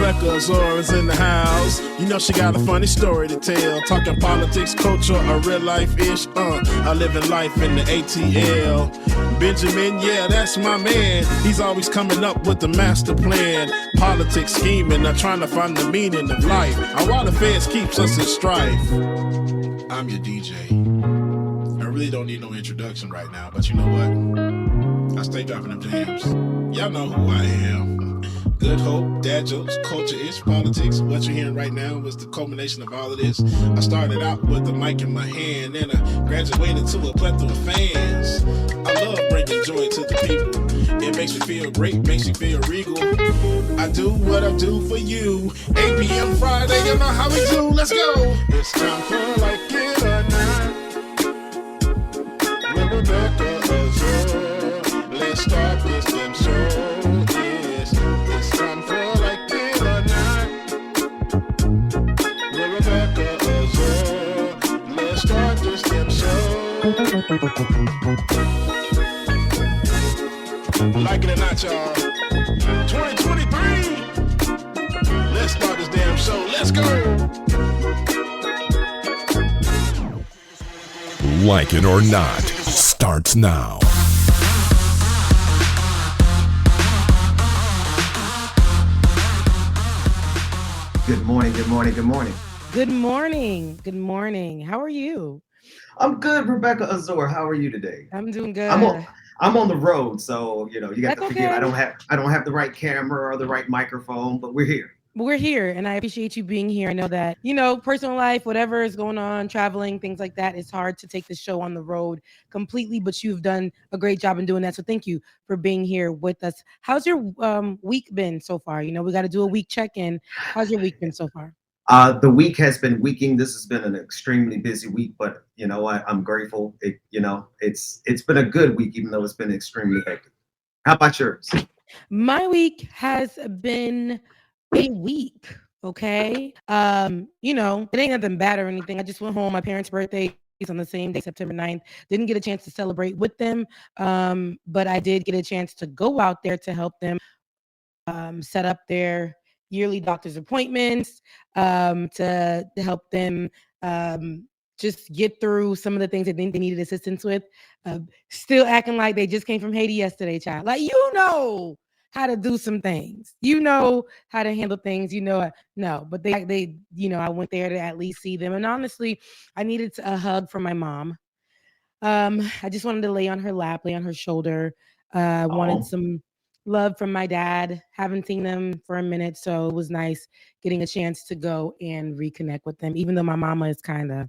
Rebecca Azor is in the house. You know she got a funny story to tell. Talking politics, culture, or real life-ish. I live in life in the ATL. Benjamin, yeah, that's my man. He's always coming up with the master plan. Politics, scheming, not trying to find the meaning of life. And while the feds keeps us in strife. I'm your DJ. I really don't need no introduction right now, but you know what? I stay dropping them jams. Y'all know who I am. Good hope, dad jokes, culture-ish, politics. What you're hearing right now was the culmination of all of this. I started out with the mic in my hand, and I graduated to a plethora of fans. I love bringing joy to the people. It makes me feel great, makes me feel regal. I do what I do for you. 8 p.m. Friday, you know how we do. Let's go. It's time for Like It or Not. With Rebecca Azor. Let's start this damn show. It's time for Like It or Not. With Rebecca Azor. Let's start this damn show. Like it or not, y'all. 2023. Let's start this damn show. Let's go. Like It or Not starts now. Good morning, good morning, good morning. Good morning. Good morning. How are you? I'm good, Rebecca Azor. How are you today? I'm doing good. I'm on the road, so you got That's to forgive. okay. I don't have the right camera or the right microphone, but we're here. We're here, and I appreciate you being here. I know that, personal life, whatever is going on, traveling, things like that, it's hard to take the show on the road completely, but you've done a great job in doing that. So thank you for being here with us. How's your week been so far? We got to do a week check-in. How's your week been so far? The week has been weeking. This has been an extremely busy week, but you know what? I'm grateful. It's been a good week, even though it's been extremely hectic. How about yours? My week has been a week. Okay. It ain't nothing bad or anything. I just went home. My parents' birthday is on the same day, September 9th. Didn't get a chance to celebrate with them. But I did get a chance to go out there to help them set up their yearly doctor's appointments, to help them just get through some of the things that they needed assistance with. Still acting like they just came from Haiti yesterday, child. Like, how to do some things, how to handle things, no, but they, I went there to at least see them. And honestly, I needed a hug from my mom. I just wanted to lay on her lap, lay on her shoulder. Wanted some love from my dad. Haven't seen them for a minute, so it was nice getting a chance to go and reconnect with them, even though my mama is kind of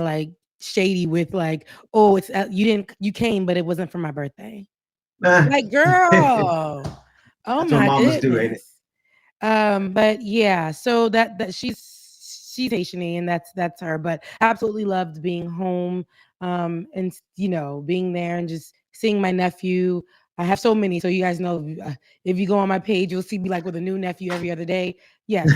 like shady with like, oh, it's you came, but it wasn't for my birthday. Like, girl, oh That's my what mamas do, ain't goodness. But yeah, so that she's Haitian, and that's her. But absolutely loved being home, and being there and just seeing my nephew. I have so many, so you guys know if you go on my page, you'll see me like with a new nephew every other day. Yes.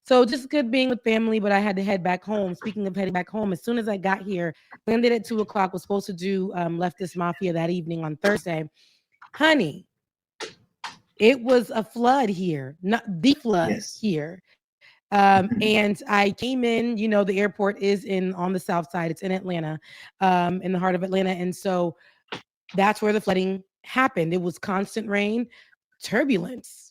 So just good being with family, but I had to head back home. Speaking of heading back home, as soon as I got here, landed at 2:00, was supposed to do Leftist Mafia that evening on Thursday. Honey, it was a flood here, not the flood here. And I came in, the airport is on the south side. It's in Atlanta, in the heart of Atlanta. And so that's where the flooding happened. It was constant rain, turbulence.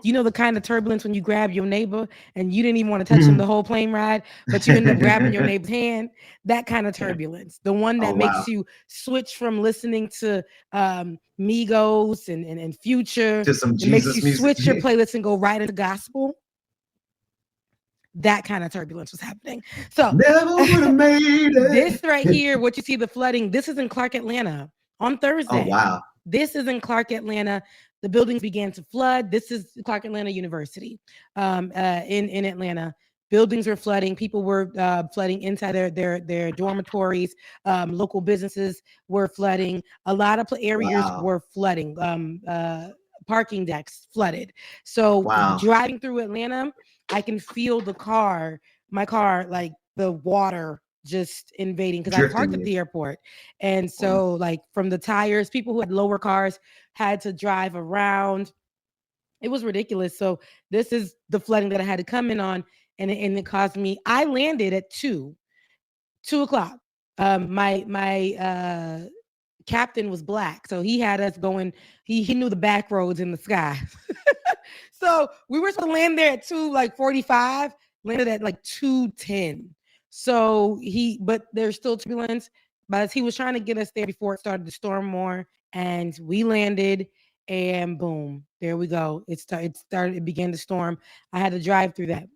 The kind of turbulence when you grab your neighbor and you didn't even want to touch him the whole plane ride, but you end up grabbing your neighbor's hand. That kind of turbulence, the one that makes you switch from listening to Migos and Future, to some it makes Jesus you music. switch your playlist and go right into gospel. That kind of turbulence was happening. So never would have made it. This right here, what you see, the flooding, this is in Clark, Atlanta on Thursday. Oh, wow. This is in Clark, Atlanta. The buildings began to flood. This is Clark Atlanta University in Atlanta. Buildings were flooding. People were flooding inside their dormitories. Local businesses were flooding. A lot of areas were flooding. Parking decks flooded. So driving through Atlanta, I can feel my car, like the water just invading, because I parked at the airport. And so like from the tires, people who had lower cars had to drive around. It was ridiculous. So this is the flooding that I had to come in on, and it caused me. I landed at 2 o'clock. My captain was black, so he had us going. He knew the back roads in the sky. So we were supposed to land there at 2:45. Landed at 2:10. So but there's still turbulence. But he was trying to get us there before it started to storm more, and we landed. And boom, there we go. It began to storm. I had to drive through that.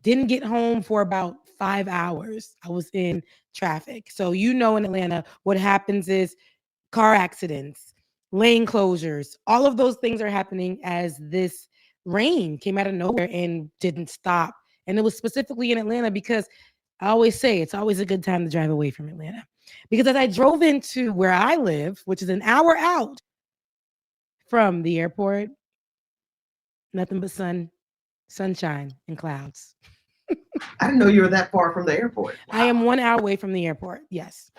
Didn't get home for about 5 hours. I was in traffic. So in Atlanta, what happens is car accidents, lane closures, all of those things are happening as this rain came out of nowhere and didn't stop. And it was specifically in Atlanta because I always say it's always a good time to drive away from Atlanta. Because as I drove into where I live, which is an hour out from the airport, nothing but sunshine and clouds. I didn't know you were that far from the airport. Wow. I am 1 hour away from the airport. Yes.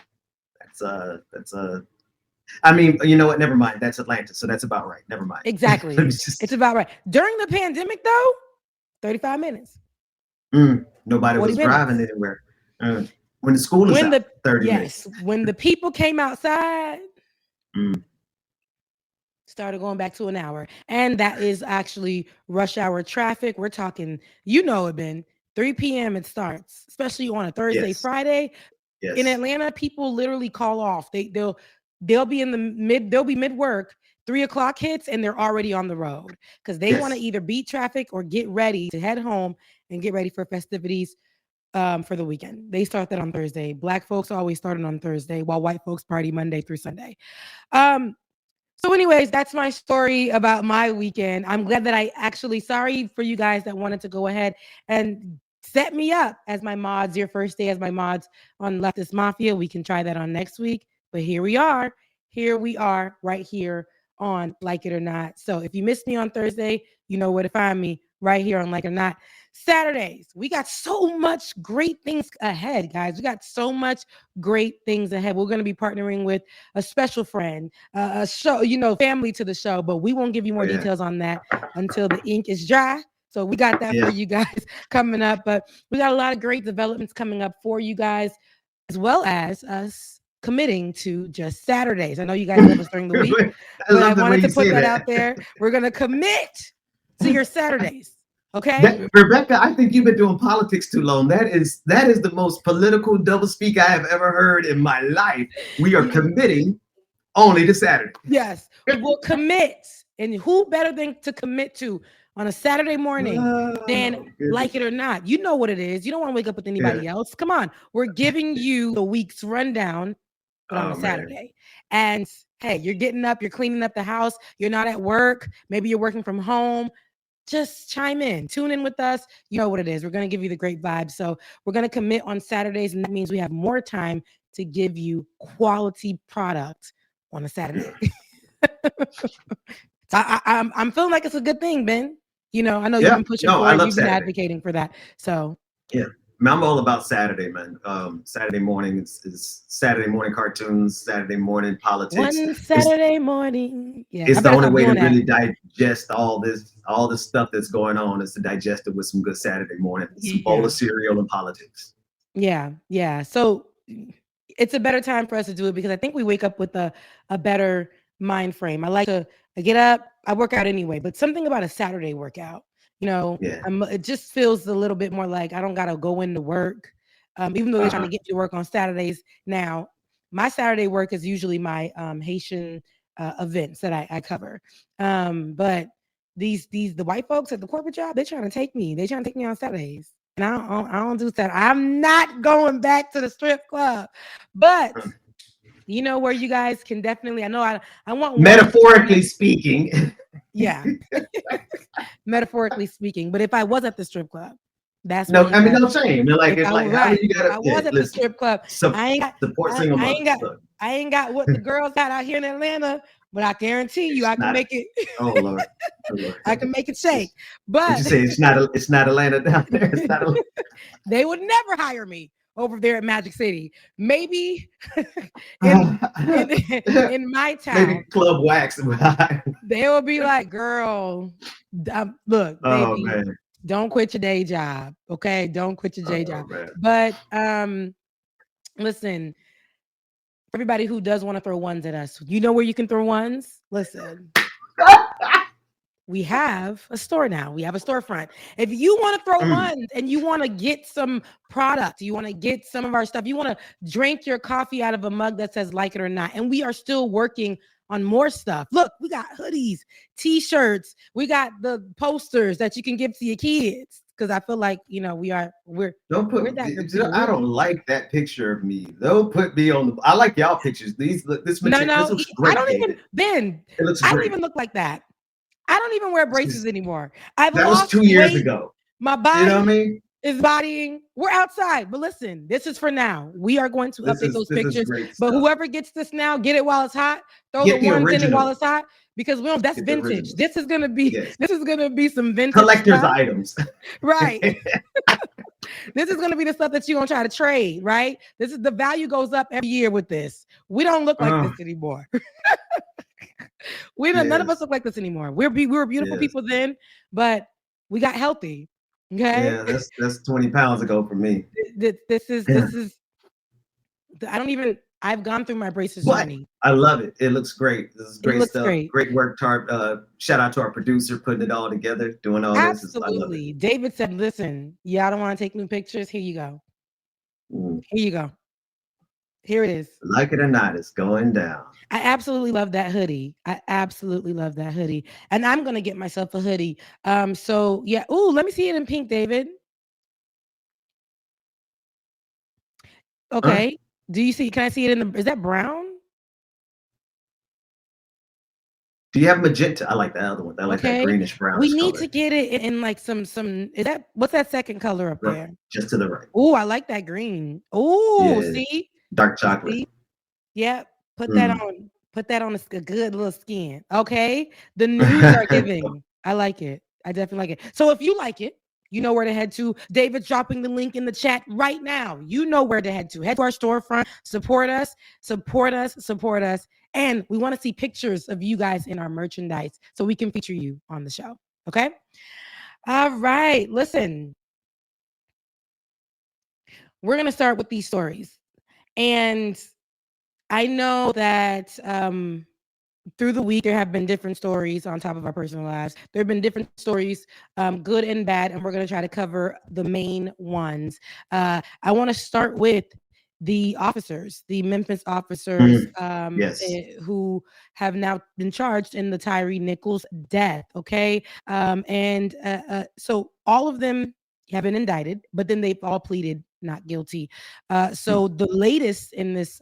I mean, you know what? Never mind. That's Atlanta. So that's about right. Never mind. Exactly. It's about right. During the pandemic, though, 35 minutes. Nobody was driving anywhere. When the school is out, 30 minutes. Yes. When the people came outside, started going back to an hour. And that is actually rush hour traffic. We're talking, it, Ben, 3 p.m. it starts, especially on a Thursday, yes. Friday. Yes. In Atlanta, people literally call off. They'll be mid-work, 3 o'clock hits, and they're already on the road because they want to either beat traffic or get ready to head home and get ready for festivities for the weekend. They start that on Thursday. Black folks always started on Thursday while white folks party Monday through Sunday. So anyways, that's my story about my weekend. I'm glad that sorry for you guys that wanted to go ahead and set me up as my mods, your first day as my mods on Leftist Mafia. We can try that on next week. But here we are right here on Like It or Not. So if you missed me on Thursday, you know where to find me right here on Like It or Not. Saturdays, we got so much great things ahead, guys. We got so much great things ahead. We're going to be partnering with a special friend, a show, family to the show, but we won't give you more details on that until the ink is dry. So we got that for you guys coming up, but we got a lot of great developments coming up for you guys, as well as us committing to just Saturdays. I know you guys love us during the week, but I wanted to put that out there. We're going to commit to your Saturdays. Okay, Rebecca, I think you've been doing politics too long. That is the most political doublespeak I have ever heard in my life. We are committing only to Saturday. Yes, we will commit. And who better than to commit to on a Saturday morning than Like It or Not? You know what it is. You don't want to wake up with anybody else. Come on. We're giving you the week's rundown on a Saturday. And hey, you're getting up, you're cleaning up the house, you're not at work, maybe you're working from home. Just chime in, tune in with us. You know what it is. We're going to give you the great vibe. So we're going to commit on Saturdays, and that means we have more time to give you quality product on a Saturday. So I'm feeling like it's a good thing, Ben. I know you've been pushing for it. You've been advocating for that. So I'm all about Saturday, man. Saturday morning is Saturday morning cartoons, Saturday morning politics. One Saturday morning. Yeah, it's the only way to really digest all this stuff that's going on is to digest it with some good Saturday morning, some bowl of cereal and politics. Yeah. So it's a better time for us to do it because I think we wake up with a better mind frame. I like to get up. I work out anyway, but something about a Saturday workout. It just feels a little bit more like I don't got to go into work. Even though they're trying to get to work on Saturdays now, my Saturday work is usually my Haitian events that I cover. But the white folks at the corporate job, they're trying to take me. They're trying to take me on Saturdays. And I don't do that. I'm not going back to the strip club. But where you guys can definitely, I know I want metaphorically speaking. Yeah. Metaphorically speaking. But if I was at the strip club, that's no shame. You're like, it's like, right. You gotta, I was at the strip club. I ain't got what the girls got out here in Atlanta, but I guarantee you I can make it. Oh Lord. I can make it shake. But you say it's not Atlanta down there. It's not they would never hire me over there at Magic City. Maybe in, in my town, maybe Club Wax. they will be like, girl, look, Oh baby, man. don't quit your day job. Okay. Don't quit your day job. Man. But listen, everybody who does want to throw ones at us, you know where you can throw ones? Listen. We have a store now. We have a storefront. If you want to throw ones and you want to get some product, you want to get some of our stuff, you want to drink your coffee out of a mug that says like it or not. And we are still working on more stuff. Look, we got hoodies, t-shirts, we got the posters that you can give to your kids. Because I feel like, you know, we're I don't like that picture of me. Don't put me on the. I like y'all pictures. This looks great. I don't even, Ben, I don't even look like that. I don't even wear braces anymore. That was 2 years ago. My body, you know what I mean? Is bodying. We're outside, but listen, this is for now. We are going to update those pictures. But whoever gets this now, get it while it's hot. Throw the ones in it while it's hot, because we don't. That's vintage. This is gonna be. Yes. This is gonna be some vintage collector's items, right? This is gonna be the stuff that you're gonna try to trade, right? This is the value goes up every year with this. We don't look like this anymore. None of us look like this anymore. We were beautiful people then, but we got healthy. Okay. Yeah, that's 20 pounds ago for me. This is. I've gone through my braces journey. I love it. It looks great. This is great stuff. Great work, Tar. Shout out to our producer putting it all together, doing all this. Absolutely. I love it. David said, "Listen, y'all don't want to take new pictures. Here you go. Here you go. Here it is. Like it or not, it's going down." I absolutely love that hoodie. And I'm gonna get myself a hoodie. So yeah. Ooh, let me see it in pink, David. Okay. Do you see? Can I see it in the? Is that brown? Do you have magenta? I like the other one. I like that greenish brown. We need to get it in like some. Is that what's that second color up there? Just to the right. Oh, I like that green. Oh, see, dark chocolate. See? Yep. Put that on. Put that on a good little skin. Okay. The nudes are giving. I like it. I definitely like it. So if you like it, you know where to head to. David's dropping the link in the chat right now. You know where to head to. Head to our storefront. Support us. Support us. Support us. And we want to see pictures of you guys in our merchandise so we can feature you on the show. Okay. All right. Listen. We're going to start with these stories. And I know that through the week, there have been different stories on top of our personal lives. There have been different stories, good and bad, and we're going to try to cover the main ones. I want to start with the officers, the Memphis officers who have now been charged in the Tyre Nichols death, okay? So all of them have been indicted, but then they've all pleaded not guilty. So the latest in this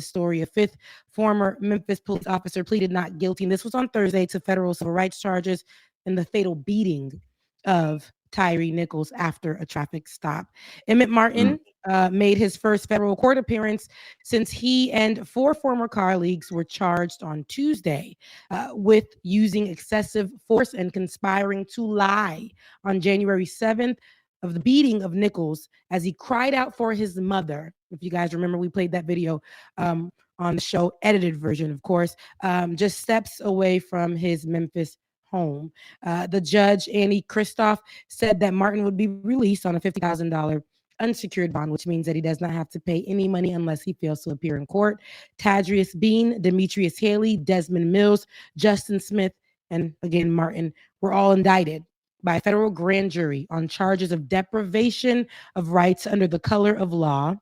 story, a fifth former Memphis police officer pleaded not guilty, and this was on Thursday, to federal civil rights charges in the fatal beating of Tyre Nichols after a traffic stop. Emmett Martin made his first federal court appearance since he and four former colleagues were charged on Tuesday with using excessive force and conspiring to lie on January 7th of the beating of Nichols as he cried out for his mother. If you guys remember, we played that video on the show, edited version, of course, just steps away from his Memphis home. The judge, Annie Kristoff, said that Martin would be released on a $50,000 unsecured bond, which means that he does not have to pay any money unless he fails to appear in court. Tadrius Bean, Demetrius Haley, Desmond Mills, Justin Smith, and again, Martin were all indicted by a federal grand jury on charges of deprivation of rights under the color of law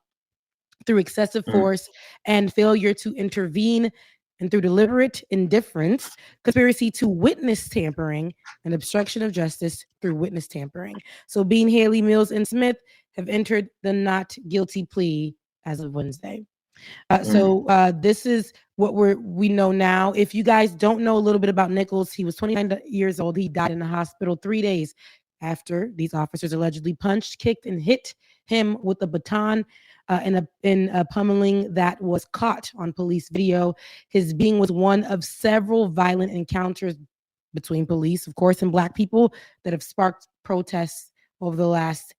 through excessive force and failure to intervene, and through deliberate indifference, conspiracy to witness tampering, and obstruction of justice through witness tampering. So Bean, Haley, Mills, and Smith have entered the not guilty plea as of Wednesday. So this is what we know now. If you guys don't know a little bit about Nichols, he was 29 years old. He died in the hospital 3 days after these officers allegedly punched, kicked, and hit him with a baton in a pummeling that was caught on police video. His being was one of several violent encounters between police, of course, and Black people that have sparked protests over the last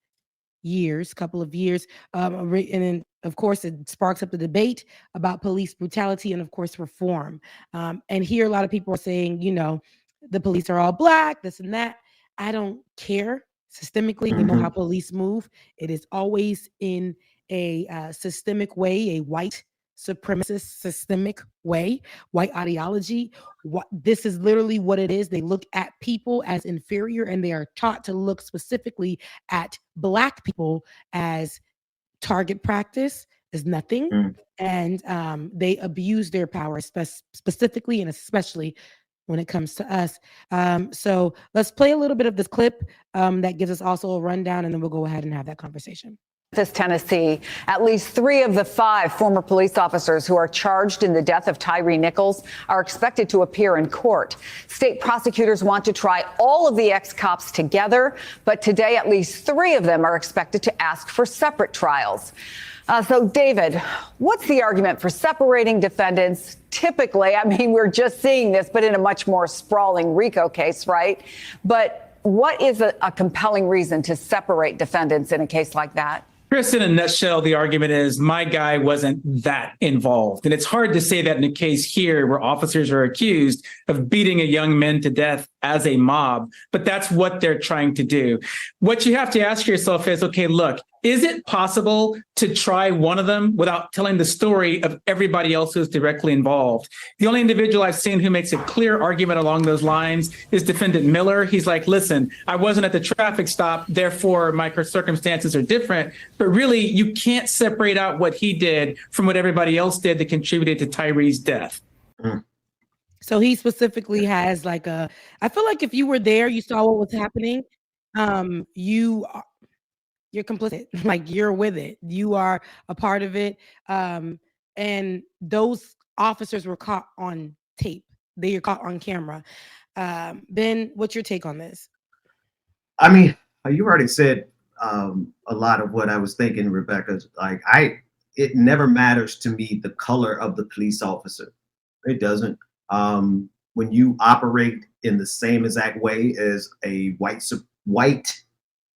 couple of years. And then, of course, it sparks up the debate about police brutality and, of course, reform. And here, a lot of people are saying, you know, the police are all black, this and that. I don't care. Systemically, we know how police move. It is always in a systemic way, a white supremacist systemic way, white ideology. This is literally what it is. They look at people as inferior, and they are taught to look specifically at Black people as target practice, as nothing. And they abuse their power, specifically and especially when it comes to us. So let's play a little bit of this clip that gives us also a rundown, and then we'll go ahead and have that conversation. Tennessee, at least 3 of the 5 former police officers who are charged in the death of Tyre Nichols are expected to appear in court. State prosecutors want to try all of the ex-cops together, but today at least 3 of them are expected to ask for separate trials. So, David, what's the argument for separating defendants? Typically, I mean, we're just seeing this, but in a much more sprawling RICO case, right? But what is a compelling reason to separate defendants in a case like that? Chris, in a nutshell, the argument is my guy wasn't that involved. And it's hard to say that in a case here where officers are accused of beating a young man to death as a mob, but that's what they're trying to do. What you have to ask yourself is, okay, look, is it possible to try one of them without telling the story of everybody else who's directly involved? The only individual I've seen who makes a clear argument along those lines is Defendant Miller. He's like, listen, I wasn't at the traffic stop, therefore my circumstances are different. But really, you can't separate out what he did from what everybody else did that contributed to Tyre's death. So he specifically has like I feel like if you were there, you saw what was happening, you're complicit, like you're with it. You are a part of it. And those officers were caught on tape. They were caught on camera. Ben, what's your take on this? I mean, you already said a lot of what I was thinking, Rebecca. Like it never matters to me the color of the police officer. It doesn't. When you operate in the same exact way as a white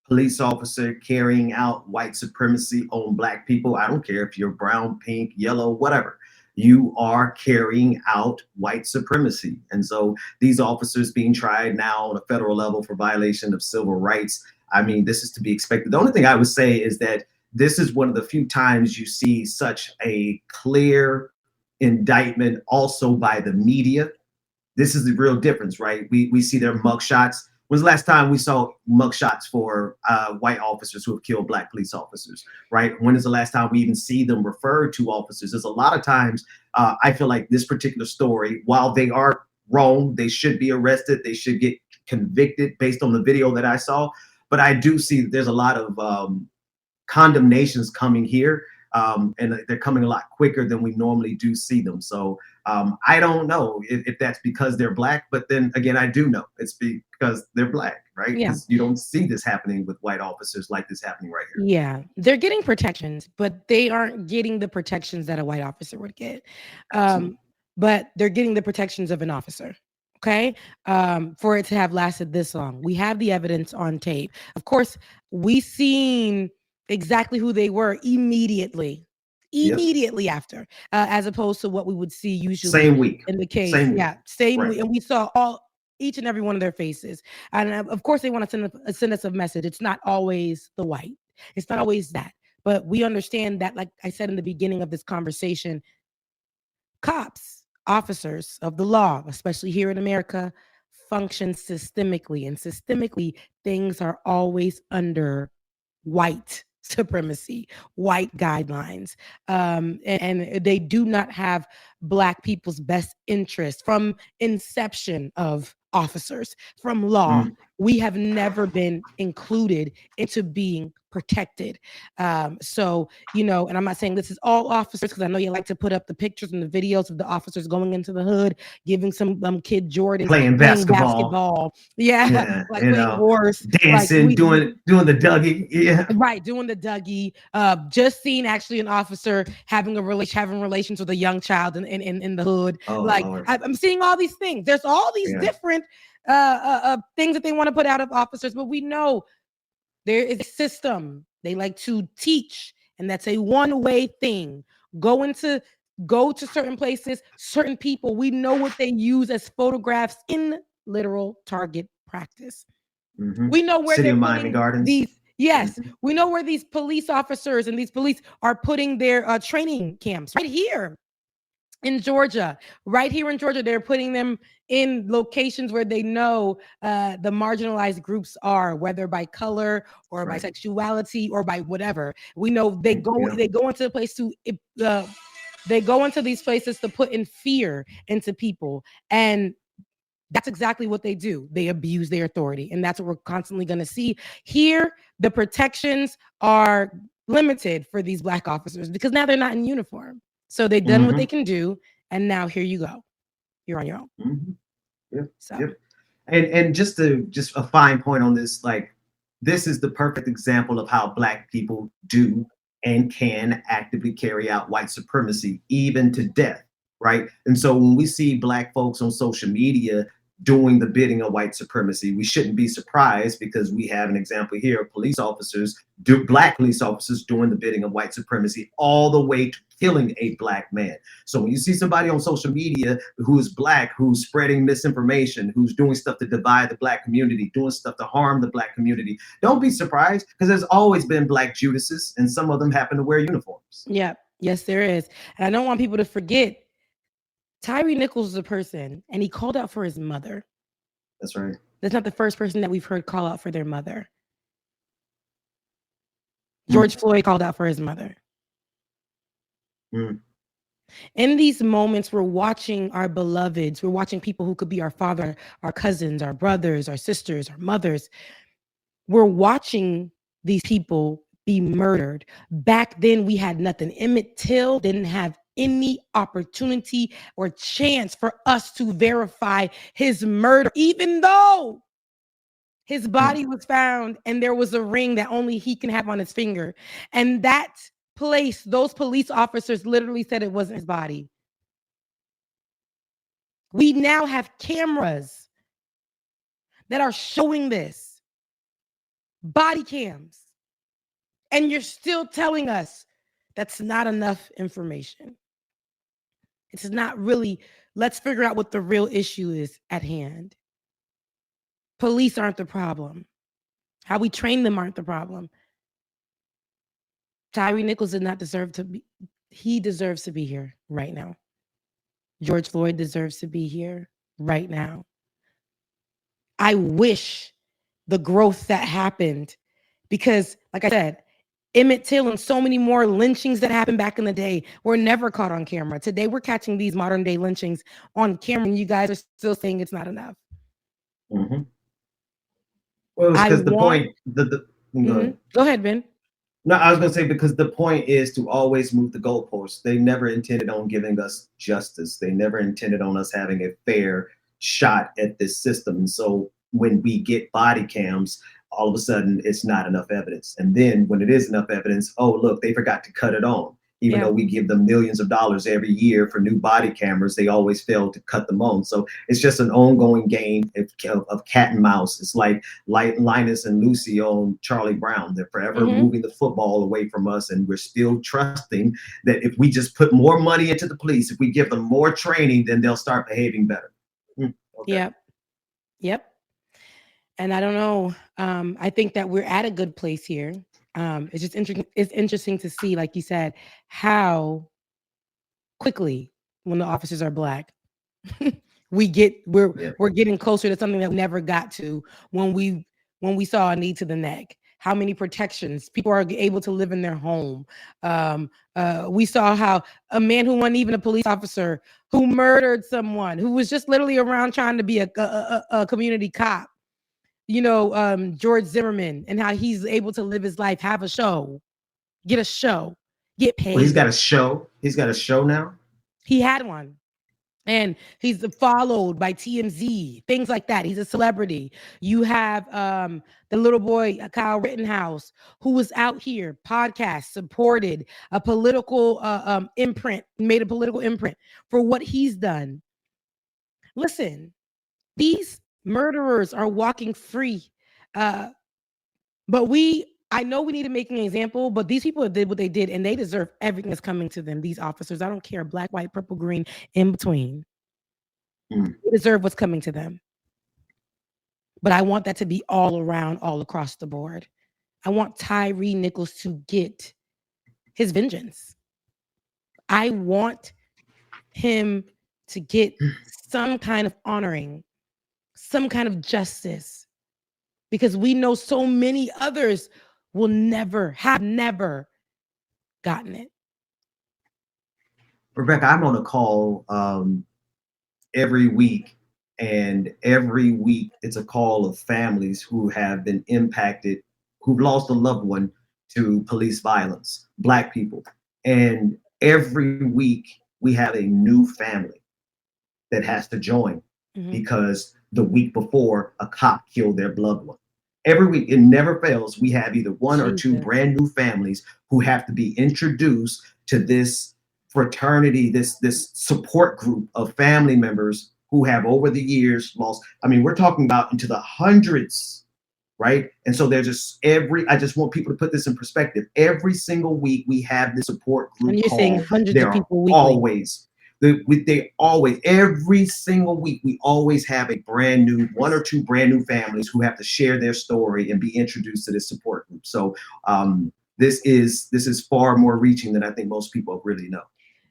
police officer carrying out white supremacy on Black people, I don't care if you're brown, pink, yellow, whatever, you are carrying out white supremacy. And so these officers being tried now on a federal level for violation of civil rights, I mean, this is to be expected. The only thing I would say is that this is one of the few times you see such a clear indictment also by the media. This is the real difference, right? We see their mugshots. When's the last time we saw mugshots for white officers who have killed Black police officers, right? When is the last time we even see them referred to officers? There's a lot of times I feel like this particular story, while they are wrong, they should be arrested, they should get convicted based on the video that I saw. But I do see that there's a lot of condemnations coming here. And they're coming a lot quicker than we normally do see them. So I don't know if that's because they're Black, but then again, I do know it's because they're Black, right? Yeah. You don't see this happening with white officers like this happening right here. Yeah, they're getting protections, but they aren't getting the protections that a white officer would get. But they're getting the protections of an officer. Okay, for it to have lasted this long. We have the evidence on tape. Of course, we seen exactly who they were immediately after, as opposed to what we would see usually same week in the case. Same week. And we saw each and every one of their faces. And of course, they want to send us a message. It's not always the white. It's not always that. But we understand that, like I said in the beginning of this conversation, cops, officers of the law, especially here in America, function systemically. And systemically, things are always under white supremacy, white guidelines. And they do not have Black people's best interest from inception of officers, from law. We have never been included into being protected. So, and I'm not saying this is all officers, because I know you like to put up the pictures and the videos of the officers going into the hood, giving some kid Jordan playing basketball. Yeah. Like playing horse, dancing, like doing the Dougie. Yeah. Right. Doing the Dougie. Just seeing actually an officer having relations with a young child in the hood. I'm seeing all these things. There's all these different things that they want to put out of officers, but we know there is a system They like to teach, and that's a one-way thing. Go to certain places, certain people. We know what they use as photographs in literal target practice. We know where City they're of Miami putting Gardens. these. Yes, we know where these police officers and these police are putting their training camps right here in Georgia. Right here in Georgia, they're putting them in locations where they know the marginalized groups are, whether by color or by sexuality or by whatever. We know they go into the place to they go into these places to put in fear into people, and that's exactly what they do. They abuse their authority, and that's what we're constantly going to see here. The protections are limited for these Black officers because now they're not in uniform. So they've done what they can do, and now here you go. You're on your own. And just a fine point on this, like, this is the perfect example of how Black people do and can actively carry out white supremacy, even to death, right? And so when we see Black folks on social media doing the bidding of white supremacy, we shouldn't be surprised, because we have an example here of Black police officers doing the bidding of white supremacy, all the way to killing a Black man. So when you see somebody on social media who is Black, who's spreading misinformation, who's doing stuff to divide the Black community, doing stuff to harm the Black community, don't be surprised, because there's always been Black Judases, and some of them happen to wear uniforms. Yeah, yes, there is. And I don't want people to forget, Tyre Nichols is a person, and he called out for his mother. That's right. That's not the first person that we've heard call out for their mother. George Floyd called out for his mother. In these moments, we're watching our beloveds. We're watching people who could be our father, our cousins, our brothers, our sisters, our mothers. We're watching these people be murdered. Back then, we had nothing. Emmett Till didn't have any opportunity or chance for us to verify his murder, even though his body was found and there was a ring that only he can have on his finger. And that place, those police officers literally said it wasn't his body. We now have cameras that are showing this, body cams, and you're still telling us that's not enough information. It's not really, let's figure out what the real issue is at hand. Police aren't the problem. How we train them aren't the problem. Tyre Nichols did not deserve to be, he deserves to be here right now. George Floyd deserves to be here right now. I wish the growth that happened, because like I said, Emmett Till and so many more lynchings that happened back in the day were never caught on camera. Today, we're catching these modern day lynchings on camera, and you guys are still saying it's not enough. Well, it's because Go ahead, Ben. No, I was going to say, because the point is to always move the goalposts. They never intended on giving us justice. They never intended on us having a fair shot at this system. So when we get body cams, all of a sudden it's not enough evidence. And then when it is enough evidence, oh, look, they forgot to cut it on. Even though we give them millions of dollars every year for new body cameras, they always fail to cut them on. So it's just an ongoing game of cat and mouse. It's like Linus and Lucy on Charlie Brown. They're forever moving the football away from us, and we're still trusting that if we just put more money into the police, if we give them more training, then they'll start behaving better. Yep. And I don't know. I think that we're at a good place here. It's just interesting. It's interesting to see, like you said, how quickly, when the officers are Black, we're getting closer to something that we never got to when we saw a knee to the neck. How many protections people are able to live in their home. We saw how a man who wasn't even a police officer, who murdered someone, who was just literally around trying to be a community cop, George Zimmerman, and how he's able to live his life, have a show, get paid. Well, he's got a show. He's got a show now. He had one. And he's followed by TMZ, things like that. He's a celebrity. You have the little boy, Kyle Rittenhouse, who was out here, podcast, supported a political imprint, made a political imprint for what he's done. Listen, these murderers are walking free. But I know we need to make an example, but these people did what they did, and they deserve everything that's coming to them. These officers, I don't care, black, white, purple, green, in between. They deserve what's coming to them. But I want that to be all around, all across the board. I want Tyre Nichols to get his vengeance. I want him to get some kind of honoring, some kind of justice, because we know so many others will never gotten it. Rebecca, I'm on a call every week, and every week it's a call of families who have been impacted, who've lost a loved one to police violence, Black people. And every week we have a new family that has to join because the week before a cop killed their loved one. Every week, it never fails. We have either one or two brand new families who have to be introduced to this fraternity, this support group of family members who have over the years lost. I mean, we're talking about into the hundreds, right? And so there's just I just want people to put this in perspective. Every single week we have this support group. And you're saying hundreds of people weekly. Every single week, we always have a brand new, one or two brand new families who have to share their story and be introduced to this support group. So this is far more reaching than I think most people really know.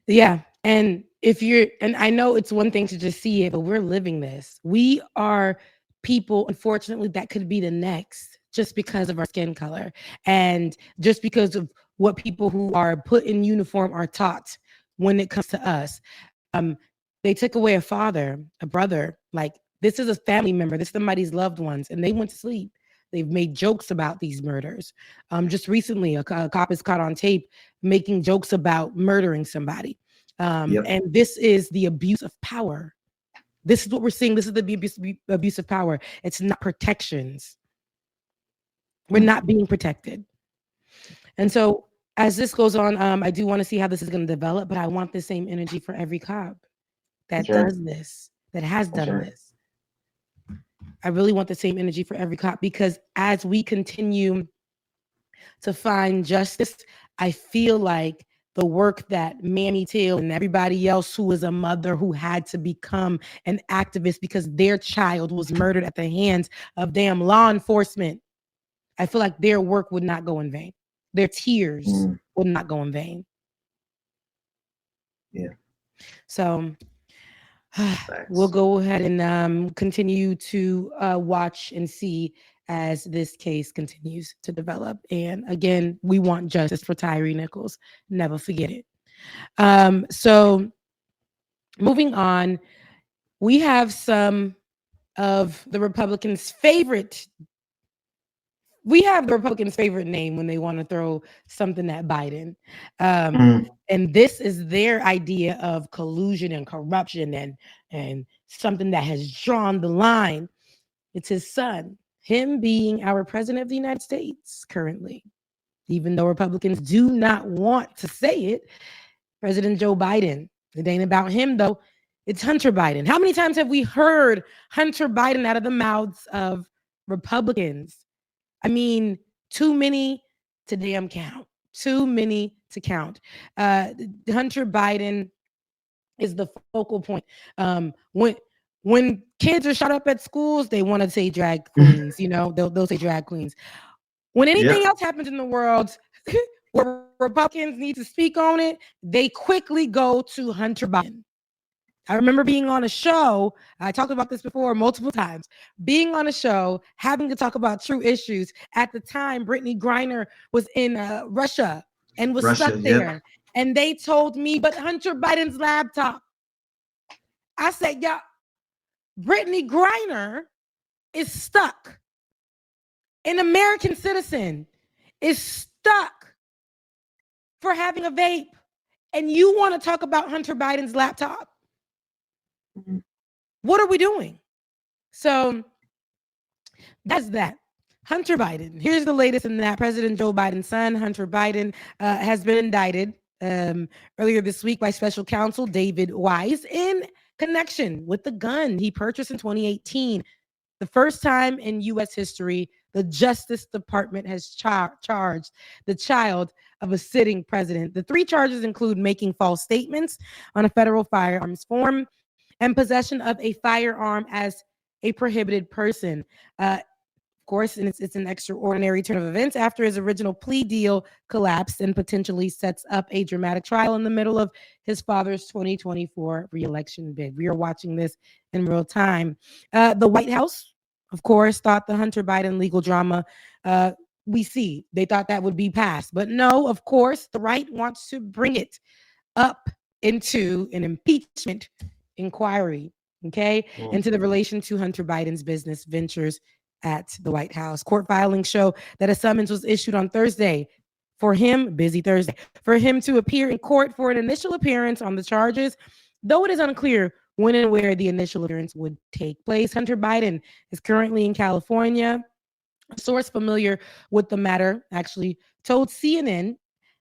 Yeah. And and I know it's one thing to just see it, but we're living this. We are people, unfortunately, that could be the next, just because of our skin color and just because of what people who are put in uniform are taught when it comes to us. They took away a father, a brother, like this is a family member, this is somebody's loved ones, and they went to sleep. They've made jokes about these murders. Just recently, a cop is caught on tape making jokes about murdering somebody. And this is the abuse of power. This is what we're seeing. This is the abuse of power. It's not protections. We're not being protected. And so as this goes on, I do want to see how this is going to develop, but I want the same energy for every cop that does this, that has done this. I really want the same energy for every cop, because as we continue to find justice, I feel like the work that Mamie Till and everybody else who is a mother who had to become an activist because their child was murdered at the hands of damn law enforcement, I feel like their work would not go in vain. Their tears would not go in vain. Yeah. So we'll go ahead and continue to watch and see as this case continues to develop. And again, we want justice for Tyre Nichols. Never forget it. So moving on, we have some of the Republicans' favorite. We have the Republicans' favorite name when they want to throw something at Biden. And this is their idea of collusion and corruption and something that has drawn the line. It's his son, him being our president of the United States currently. Even though Republicans do not want to say it, President Joe Biden. It ain't about him, though. It's Hunter Biden. How many times have we heard Hunter Biden out of the mouths of Republicans? I mean, too many to damn count. Too many to count. Hunter Biden is the focal point. When kids are shot up at schools, they want to say drag queens. You know, they'll say drag queens. When anything else happens in the world where Republicans need to speak on it, they quickly go to Hunter Biden. I remember being on a show. I talked about this before multiple times. Being on a show, having to talk about true issues. At the time, Brittany Griner was in Russia and was stuck there. And they told me, but Hunter Biden's laptop. I said, yeah, Brittany Griner is stuck. An American citizen is stuck for having a vape. And you want to talk about Hunter Biden's laptop? What are we doing? So that's that. Hunter Biden. Here's the latest in that. President Joe Biden's son, Hunter Biden, has been indicted earlier this week by special counsel David Weiss in connection with the gun he purchased in 2018. The first time in U.S. history the Justice Department has charged the child of a sitting president. The 3 charges include making false statements on a federal firearms form and possession of a firearm as a prohibited person. Of course, and it's an extraordinary turn of events after his original plea deal collapsed and potentially sets up a dramatic trial in the middle of his father's 2024 re-election bid. We are watching this in real time. The White House, of course, thought the Hunter Biden legal drama, they thought that would be passed. But no, of course, the right wants to bring it up into an impeachment inquiry, okay, into the relation to Hunter Biden's business ventures at the White House. Court filings show that a summons was issued on Thursday for him, busy Thursday, for him to appear in court for an initial appearance on the charges, though it is unclear when and where the initial appearance would take place. Hunter Biden is currently in California. A source familiar with the matter actually told CNN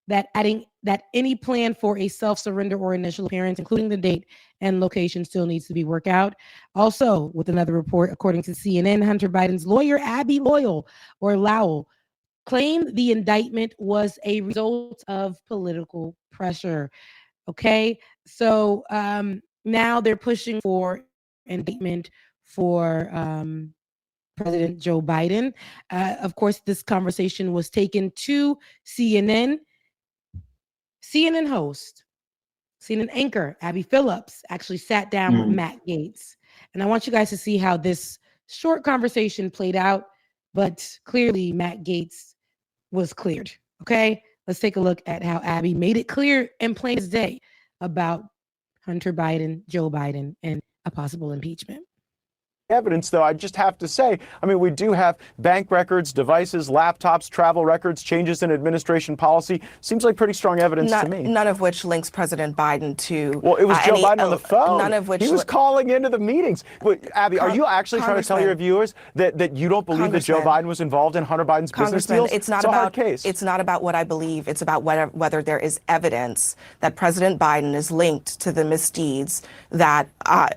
that any plan for a self-surrender or initial appearance, including the date and location, still needs to be worked out. Also, with another report, according to CNN, Hunter Biden's lawyer, Abby Lowell, claimed the indictment was a result of political pressure. Okay, so now they're pushing for indictment for President Joe Biden. Of course, this conversation was taken to CNN. CNN host, CNN anchor, Abby Phillips, actually sat down with Matt Gaetz. And I want you guys to see how this short conversation played out, but clearly Matt Gaetz was cleared. Okay, let's take a look at how Abby made it clear and plain as day about Hunter Biden, Joe Biden, and a possible impeachment. Evidence, though, I just have to say, I mean, we do have bank records, devices, laptops, travel records, changes in administration policy. Seems like pretty strong evidence to me. None of which links President Biden to. Well, it was Joe Biden on the phone. None of which. He was calling into the meetings. Wait, Abby, are you actually trying to tell your viewers that you don't believe that Joe Biden was involved in Hunter Biden's business deals? It's not about a hard case. It's not about what I believe. It's about whether there is evidence that President Biden is linked to the misdeeds that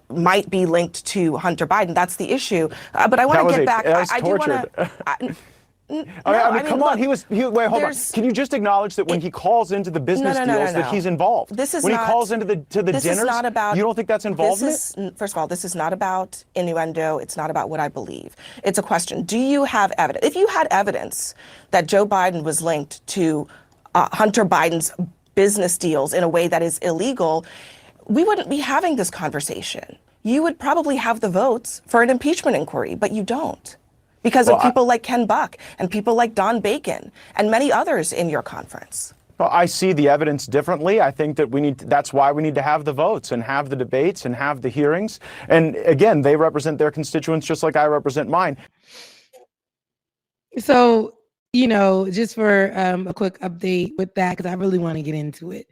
might be linked to Hunter Biden. That's the issue. But I want to get back. I do want to. I mean, come on. Wait, hold on. Can you just acknowledge that when he calls into the business deals that he's involved? This is when not, he calls into the dinners, is not about, you don't think that's involvement? First of all, this is not about innuendo. It's not about what I believe. It's a question. Do you have evidence? If you had evidence that Joe Biden was linked to Hunter Biden's business deals in a way that is illegal, we wouldn't be having this conversation. You would probably have the votes for an impeachment inquiry, but you don't because of people like Ken Buck and people like Don Bacon and many others in your conference. Well, I see the evidence differently. I think that that's why we need to have the votes and have the debates and have the hearings. And again, they represent their constituents just like I represent mine. So, just for a quick update with that, because I really want to get into it.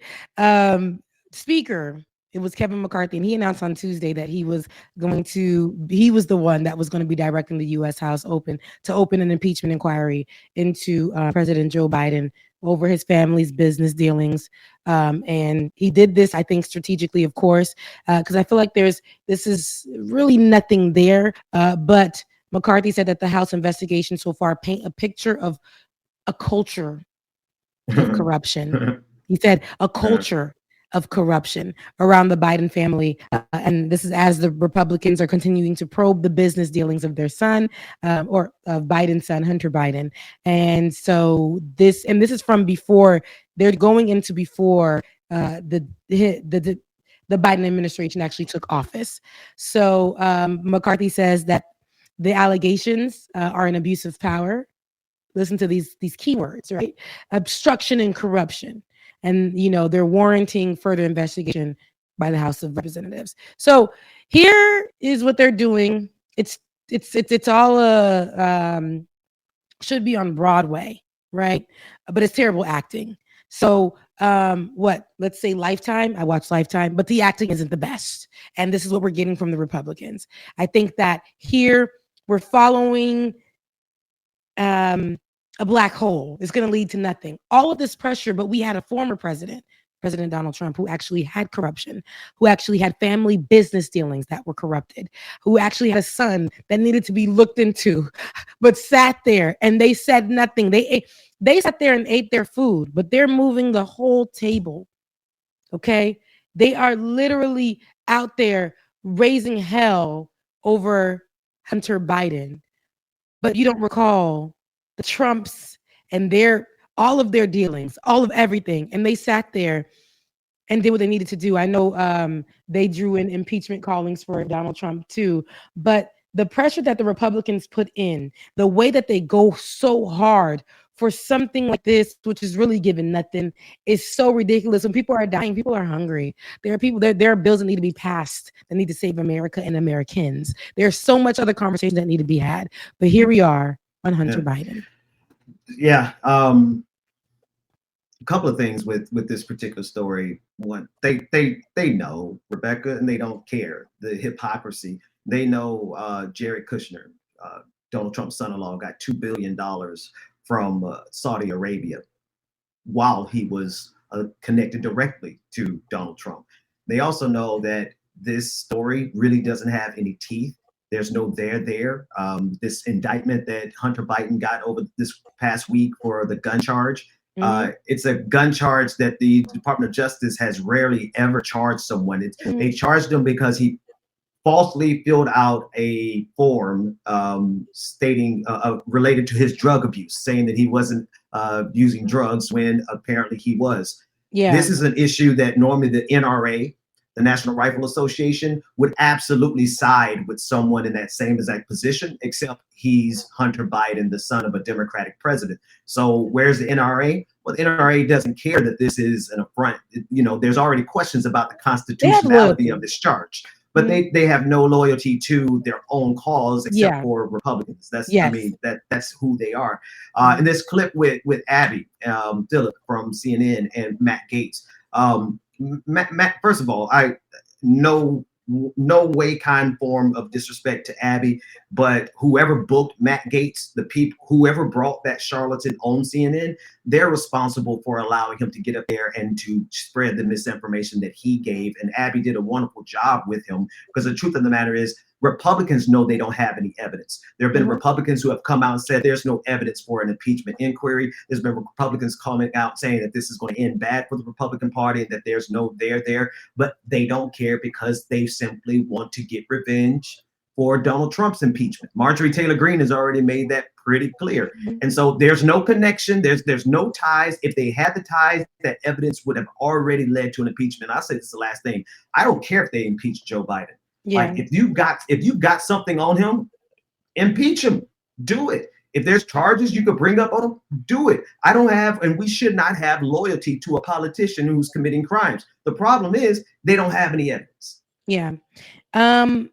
Speaker, it was Kevin McCarthy, and he announced on Tuesday that he was the one that was going to be directing the U.S. House to open an impeachment inquiry into President Joe Biden over his family's business dealings. And he did this, I think, strategically, of course, because I feel like this is really nothing there. But McCarthy said that the House investigation so far paint a picture of a culture of corruption. He said a culture of corruption around the Biden family. And this is as the Republicans are continuing to probe the business dealings of their son, or of Biden's son, Hunter Biden. And so this is from before, they're going into before the Biden administration actually took office. So McCarthy says that the allegations are an abuse of power. Listen to these keywords, right? Obstruction and corruption. And, they're warranting further investigation by the House of Representatives. So here is what they're doing. It's all should be on Broadway, right? But it's terrible acting. So let's say Lifetime. I watch Lifetime, but the acting isn't the best. And this is what we're getting from the Republicans. I think that here we're following a black hole. Is going to lead to nothing. All of this pressure, but we had a former president President Donald Trump, who actually had corruption, who actually had family business dealings that were corrupted, who actually had a son that needed to be looked into, but sat there and they said nothing. They sat there and ate their food, but they're moving the whole table. Okay? They are literally out there raising hell over Hunter Biden. But you don't recall the Trumps and all of their dealings, all of everything. And they sat there and did what they needed to do. I know they drew in impeachment callings for Donald Trump too, but the pressure that the Republicans put in, the way that they go so hard for something like this, which is really given nothing, is so ridiculous. When people are dying, people are hungry. There are bills that need to be passed that need to save America and Americans. There's so much other conversations that need to be had, but here we are on Hunter Biden. Yeah. A couple of things with this particular story. One, they know Rebecca, and they don't care the hypocrisy. They know Jared Kushner, Donald Trump's son-in-law, got $2 billion from Saudi Arabia while he was connected directly to Donald Trump. They also know that this story really doesn't have any teeth. There's no there. This indictment that Hunter Biden got over this past week for the gun charge, it's a gun charge that the Department of Justice has rarely ever charged someone. They charged him because he falsely filled out a form stating related to his drug abuse, saying that he wasn't using drugs when apparently he was. Yeah. This is an issue that normally the NRA, the National Rifle Association, would absolutely side with someone in that same exact position, except he's Hunter Biden, the son of a Democratic president. So where's the NRA? Well, the NRA doesn't care that this is an affront. There's already questions about the constitutionality of this charge. But they have no loyalty to their own cause except for Republicans. That's who they are. And this clip with Abby Phillip from CNN and Matt Gaetz. Matt, first of all, no way, kind, form of disrespect to Abby, but whoever booked Matt Gaetz, whoever brought that charlatan on CNN, they're responsible for allowing him to get up there and to spread the misinformation that he gave. And Abby did a wonderful job with him, because the truth of the matter is, Republicans know they don't have any evidence. There have been Republicans who have come out and said there's no evidence for an impeachment inquiry. There's been Republicans coming out saying that this is going to end bad for the Republican Party, that there's no there, but they don't care because they simply want to get revenge for Donald Trump's impeachment. Marjorie Taylor Greene has already made that pretty clear. And so there's no connection. There's no ties. If they had the ties, that evidence would have already led to an impeachment. I'll say this is the last thing. I don't care if they impeach Joe Biden. Yeah. Like if you've got something on him, impeach him. Do it. If there's charges you could bring up on him, do it. I don't have, and we should not have, loyalty to a politician who's committing crimes. The problem is they don't have any evidence. Yeah. I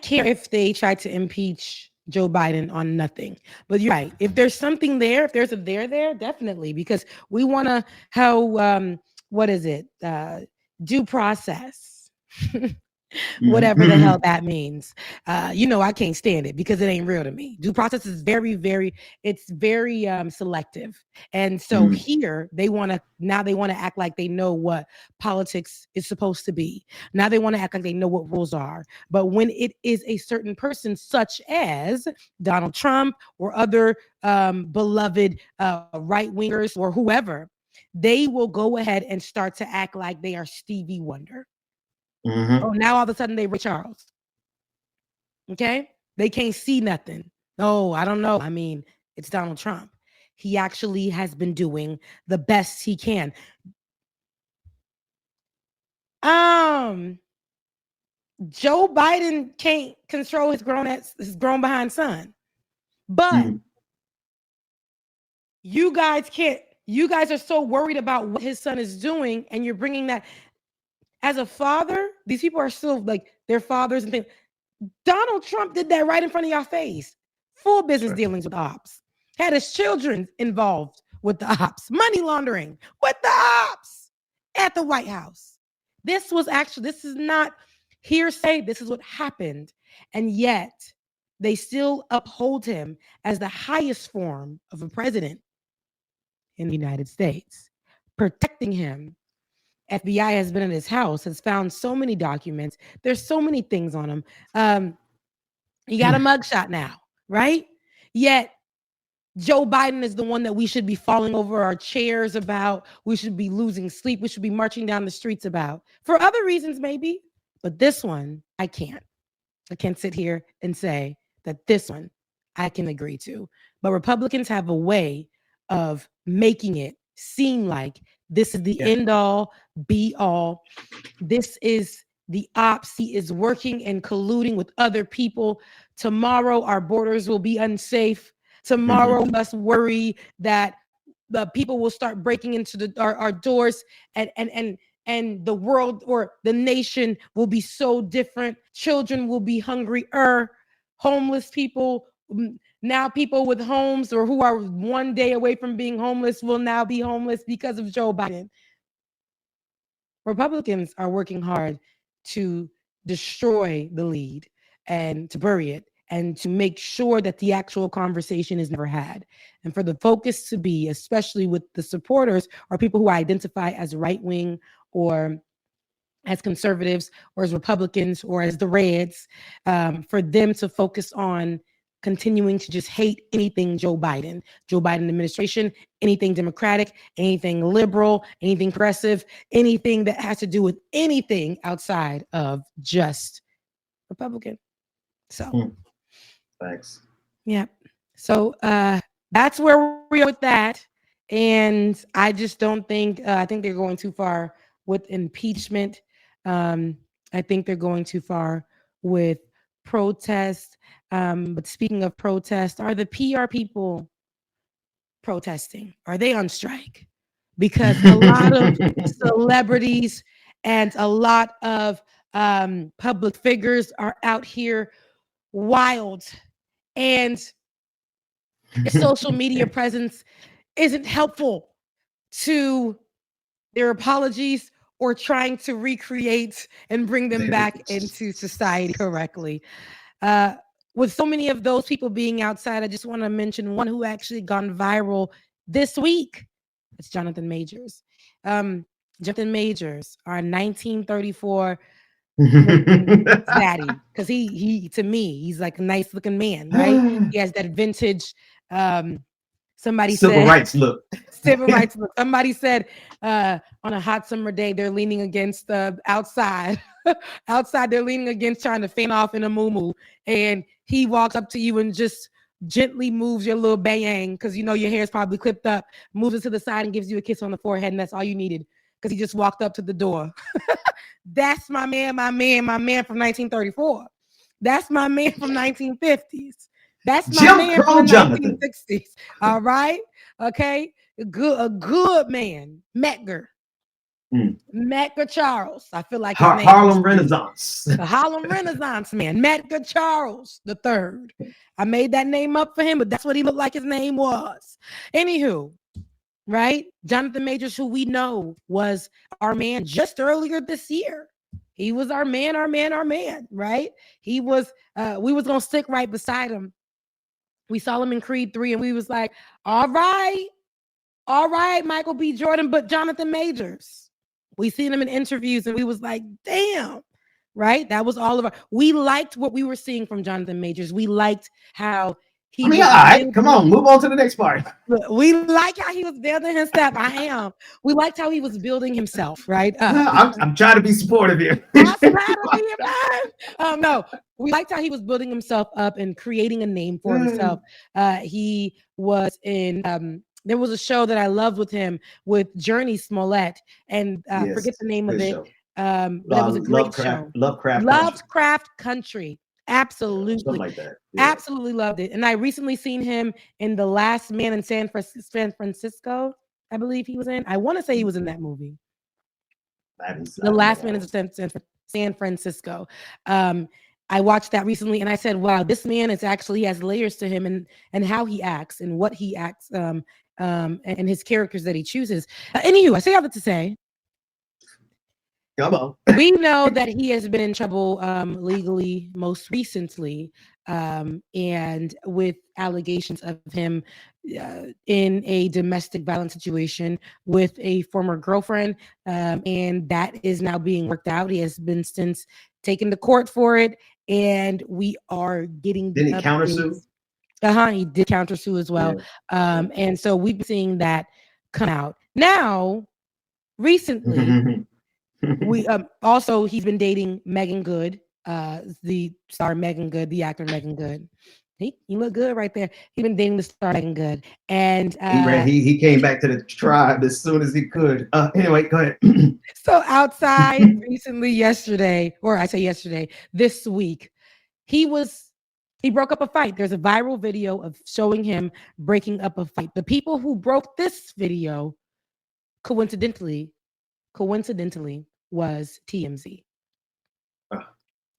care if they try to impeach Joe Biden on nothing. But you're right. If there's something there, if there's a there, definitely, because we want to due process. Whatever the hell that means. I can't stand it because it ain't real to me. Due process is very selective. And so here they want to act like they know what politics is supposed to be. Now they want to act like they know what rules are. But when it is a certain person such as Donald Trump or other beloved right-wingers or whoever, they will go ahead and start to act like they are Stevie Wonder. Oh, now all of a sudden they Ray Charles. Okay? They can't see nothing. Oh, I don't know. I mean, it's Donald Trump. He actually has been doing the best he can. Joe Biden can't control his grown behind son. But you guys can't. You guys are so worried about what his son is doing, and you're bringing that. As a father, these people are still like their fathers and things. Donald Trump did that right in front of your face. Full business dealings with ops. Had his children involved with the ops. Money laundering with the ops at the White House. This is not hearsay. This is what happened. And yet they still uphold him as the highest form of a president in the United States. protecting him. FBI has been at his house, has found so many documents. There's so many things on him. He got a mugshot now, right? Yet Joe Biden is the one that we should be falling over our chairs about. We should be losing sleep. We should be marching down the streets about. For other reasons, maybe. But this one, I can't. I can't sit here and say that this one I can agree to. But Republicans have a way of making it seem like this is the end all, be all. This is the ops. He is working and colluding with other people. Tomorrow, our borders will be unsafe. Tomorrow, we must worry that the people will start breaking into our doors, and the world or the nation will be so different. Children will be hungrier. Homeless people, now people with homes or who are one day away from being homeless will now be homeless because of Joe Biden. Republicans are working hard to destroy the lead and to bury it and to make sure that the actual conversation is never had. And for the focus to be, especially with the supporters or people who identify as right-wing or as conservatives or as Republicans or as the Reds, for them to focus on continuing to just hate anything Joe Biden administration, anything Democratic, anything liberal, anything progressive, anything that has to do with anything outside of just Republican. So, thanks. Yeah. So that's where we are with that. And I just don't think, I think they're going too far with impeachment. I think they're going too far with protest. But speaking of protest, are the PR people protesting? Are they on strike? Because a lot of celebrities and a lot of public figures are out here wild, and social media presence isn't helpful to their apologies or trying to recreate and bring them back into society correctly. With so many of those people being outside, I just want to mention one who actually gone viral this week. It's Jonathan Majors. Jonathan Majors, our 1934 daddy, because he to me, he's like a nice looking man, right? He has that vintage somebody civil said rights look. Civil rights look. Somebody said on a hot summer day, they're leaning against the outside. Outside, they're leaning against trying to fan off in a muumuu, and he walks up to you and just gently moves your little bang, because you know your hair is probably clipped up, moves it to the side and gives you a kiss on the forehead, and that's all you needed because he just walked up to the door. That's my man from 1934. That's my man from 1950s. That's my man from the 1960s. All right. Okay. A good man. Metger. Metger Charles. I feel like Harlem Renaissance. The Harlem Renaissance man. Metger Charles III. I made that name up for him, but that's what he looked like his name was. Anywho, right? Jonathan Majors, who we know was our man just earlier this year. He was our man, right? He was, we was going to stick right beside him. We saw him in Creed 3 and we was like, all right, Michael B. Jordan, but Jonathan Majors. We seen him in interviews and we was like, damn, right? That was all of our, we liked what we were seeing from Jonathan Majors. We liked how he all right, come on, move on to the next part. We like how he was building himself. We liked how he was building himself, right? I'm trying to be supportive here. No, we liked how he was building himself up and creating a name for himself. He was in there was a show that I loved with him with Journey Smollett, and yes, forget the name of it. Show. But it was a great show. Lovecraft Country. Absolutely. Something like that. Yeah. Absolutely loved it. And I recently seen him in The Last Man in San Francisco. I believe he was in. I want to say he was in that movie. The Last Man in San Francisco. I watched that recently and I said, wow, this man is actually, he has layers to him and how he acts and what he acts and his characters that he chooses. Anywho, I say all that to say, come on. We know that he has been in trouble legally most recently, and with allegations of him in a domestic violence situation with a former girlfriend, and that is now being worked out. He has been since taken to court for it, and we are getting. Did he countersue? He did countersue as well, and so we've been seeing that come out now. Recently, we also he's been dating Megan Good, the star Megan Good, the actor Megan Good. He looked good right there. He's been dating the star Megan Good, and he came back to the tribe as soon as he could. Anyway, go ahead. So outside recently, this week, he broke up a fight. There's a viral video of showing him breaking up a fight. The people who broke this video, coincidentally, was TMZ.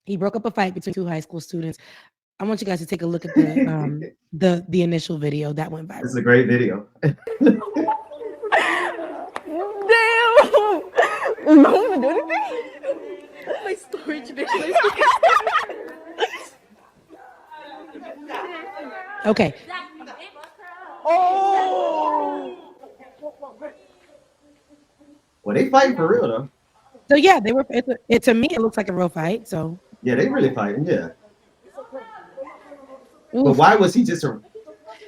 He broke up a fight between two high school students. I want you guys to take a look at the initial video that went viral. It's a great video. Damn! I'm not even doing anything. My storage bitch. Okay. Oh! Well, they fighting for real though. So yeah, they were. To me, it looks like a real fight. So yeah, they really fighting. Yeah. Oof. But why was he just a?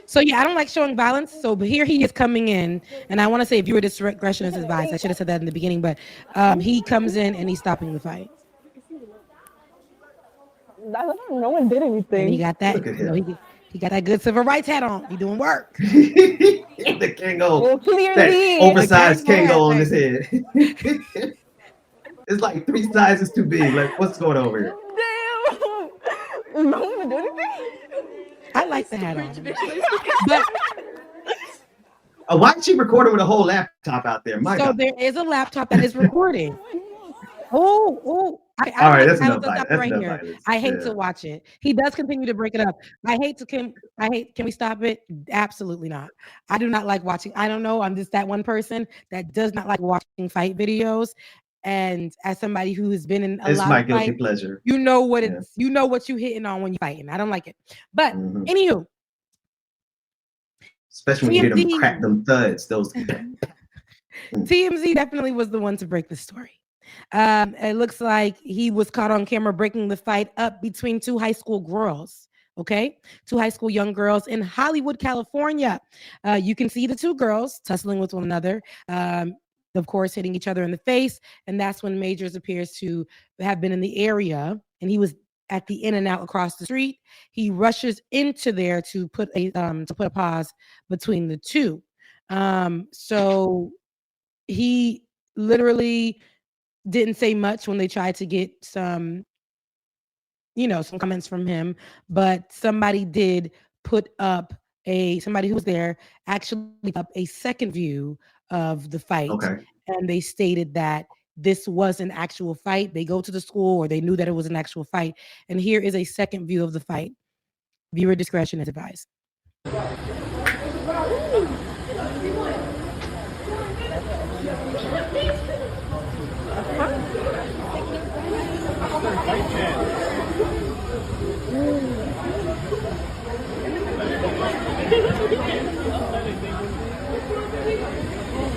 So yeah, I don't like showing violence. So but here he is coming in, and I want to say viewer discretion is advised. I should have said that in the beginning, but he comes in and he's stopping the fight. No one did anything. And he got that. He got that good civil rights hat on. He doing work. The Kango, well, that oversized Kango on his head. It's like 3 sizes too big. Like, what's going on over here? Damn! No one do anything. I like the hat on. But why is she recording with a whole laptop out there? My God. There is a laptop that is recording. Oh! All right, that's enough. I hate to watch it. He does continue to break it up. Can we stop it? Absolutely not. I do not like watching. I don't know. I'm just that one person that does not like watching fight videos. And as somebody who has been in a lot of guilty fights, pleasure. You know what you're hitting on when you're fighting. I don't like it. But anywho, especially when you hear them crack them thuds. Those TMZ definitely was the one to break the story. It looks like he was caught on camera breaking the fight up between 2 high school girls. Okay, 2 high school young girls in Hollywood, California. You can see the 2 girls tussling with one another. Of course, hitting each other in the face, and that's when Majors appears to have been in the area, and he was at the In-N-Out across the street. He rushes into there to put a pause between the 2. So he literally didn't say much when they tried to get some comments from him, but somebody did put up somebody who was there actually put up a second view of the fight. Okay. And they stated that this was an actual fight. They go to the school, or they knew that it was an actual fight. And here is a second view of the fight. Viewer discretion is advised.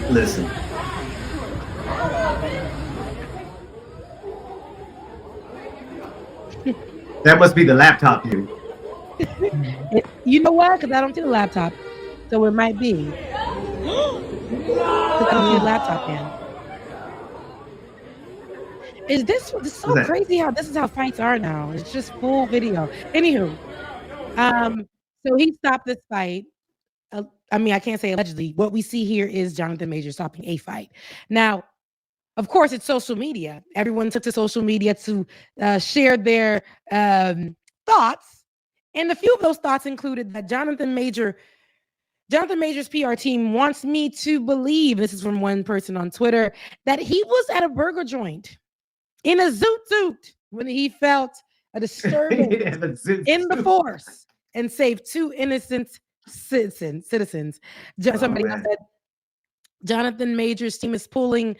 Listen. That must be the laptop view. You know what? Because I don't see the laptop. So it might be. Because I don't see the laptop in. This is so crazy how this is how fights are now. It's just full video. Anywho, so he stopped this fight. I can't say allegedly. What we see here is Jonathan Majors stopping a fight. Now, of course, it's social media. Everyone took to social media to share their thoughts. And a few of those thoughts included that Jonathan Majors' PR team wants me to believe, this is from one person on Twitter, that he was at a burger joint in a zoot when he felt a disturbance in the force and saved 2 innocent citizens. Somebody else said Jonathan Majors' team is pulling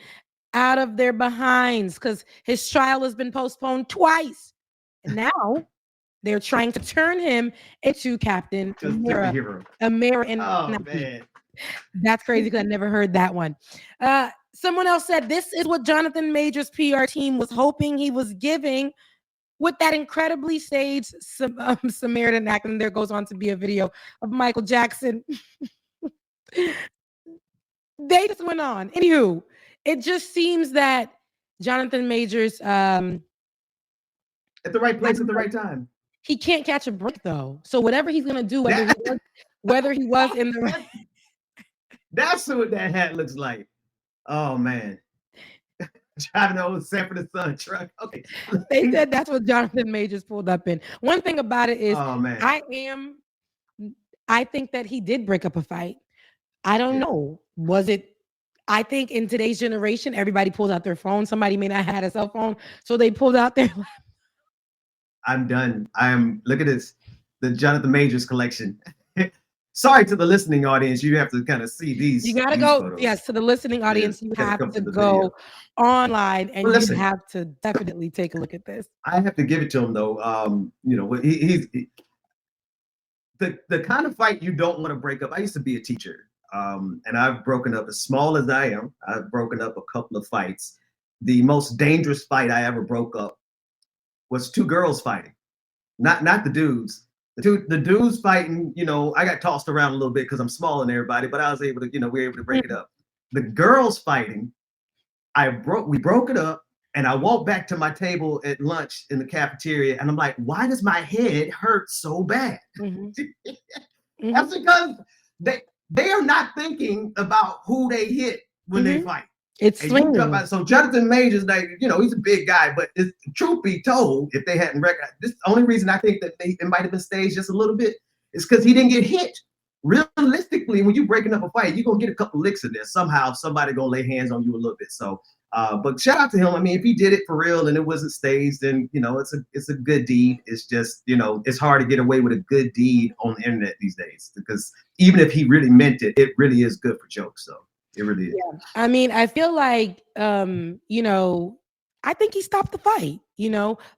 out of their behinds because his trial has been postponed twice. And They're trying to turn him into Captain Hero. Amira and Oh Nike. man. That's crazy because I never heard that one. Someone else said this is what Jonathan Major's PR team was hoping he was giving with that incredibly staged Samaritan act. And there goes on to be a video of Michael Jackson. They just went on. Anywho, it just seems that Jonathan Majors at the right place at the right time. He can't catch a break though. So whatever he's gonna do, whether he was in the right. That's what that hat looks like. Oh man. Driving the old Sanford and Son truck. Okay. They said that's what Jonathan Majors pulled up in. One thing about it is oh man. I think that he did break up a fight. I don't know. Was it? I think in today's generation, everybody pulls out their phone. Somebody may not have had a cell phone, so they pulled out their. I'm done. Look at this, the Jonathan Majors collection. Sorry to the listening audience, you have to kind of see these. You gotta go. Photos. Yes, to the listening audience, you have to go online and you have to definitely take a look at this. I have to give it to him though. He's the kind of fight you don't want to break up. I used to be a teacher. And I've broken up, as small as I am, I've broken up a couple of fights. The most dangerous fight I ever broke up was two girls fighting, not the dudes. The dudes fighting, I got tossed around a little bit because I'm smaller than everybody, but I was able to, we were able to break it up. The girls fighting, we broke it up, and I walked back to my table at lunch in the cafeteria, and I'm like, why does my head hurt so bad? Mm-hmm. That's because they are not thinking about who they hit when they fight. It's swinging. So Jonathan Majors, he's a big guy, but truth be told, if they hadn't recognized, this the only reason I think that it might have been staged just a little bit is because he didn't get hit. Realistically, when you're breaking up a fight, you're gonna get a couple licks in there. Somehow somebody gonna lay hands on you a little bit. So but shout out to him. I mean, if he did it for real and it wasn't staged, then it's a good deed. It's just, it's hard to get away with a good deed on the internet these days, because even if he really meant it, it really is good for jokes. So it really is. Yeah. I mean, I feel like I think he stopped the fight,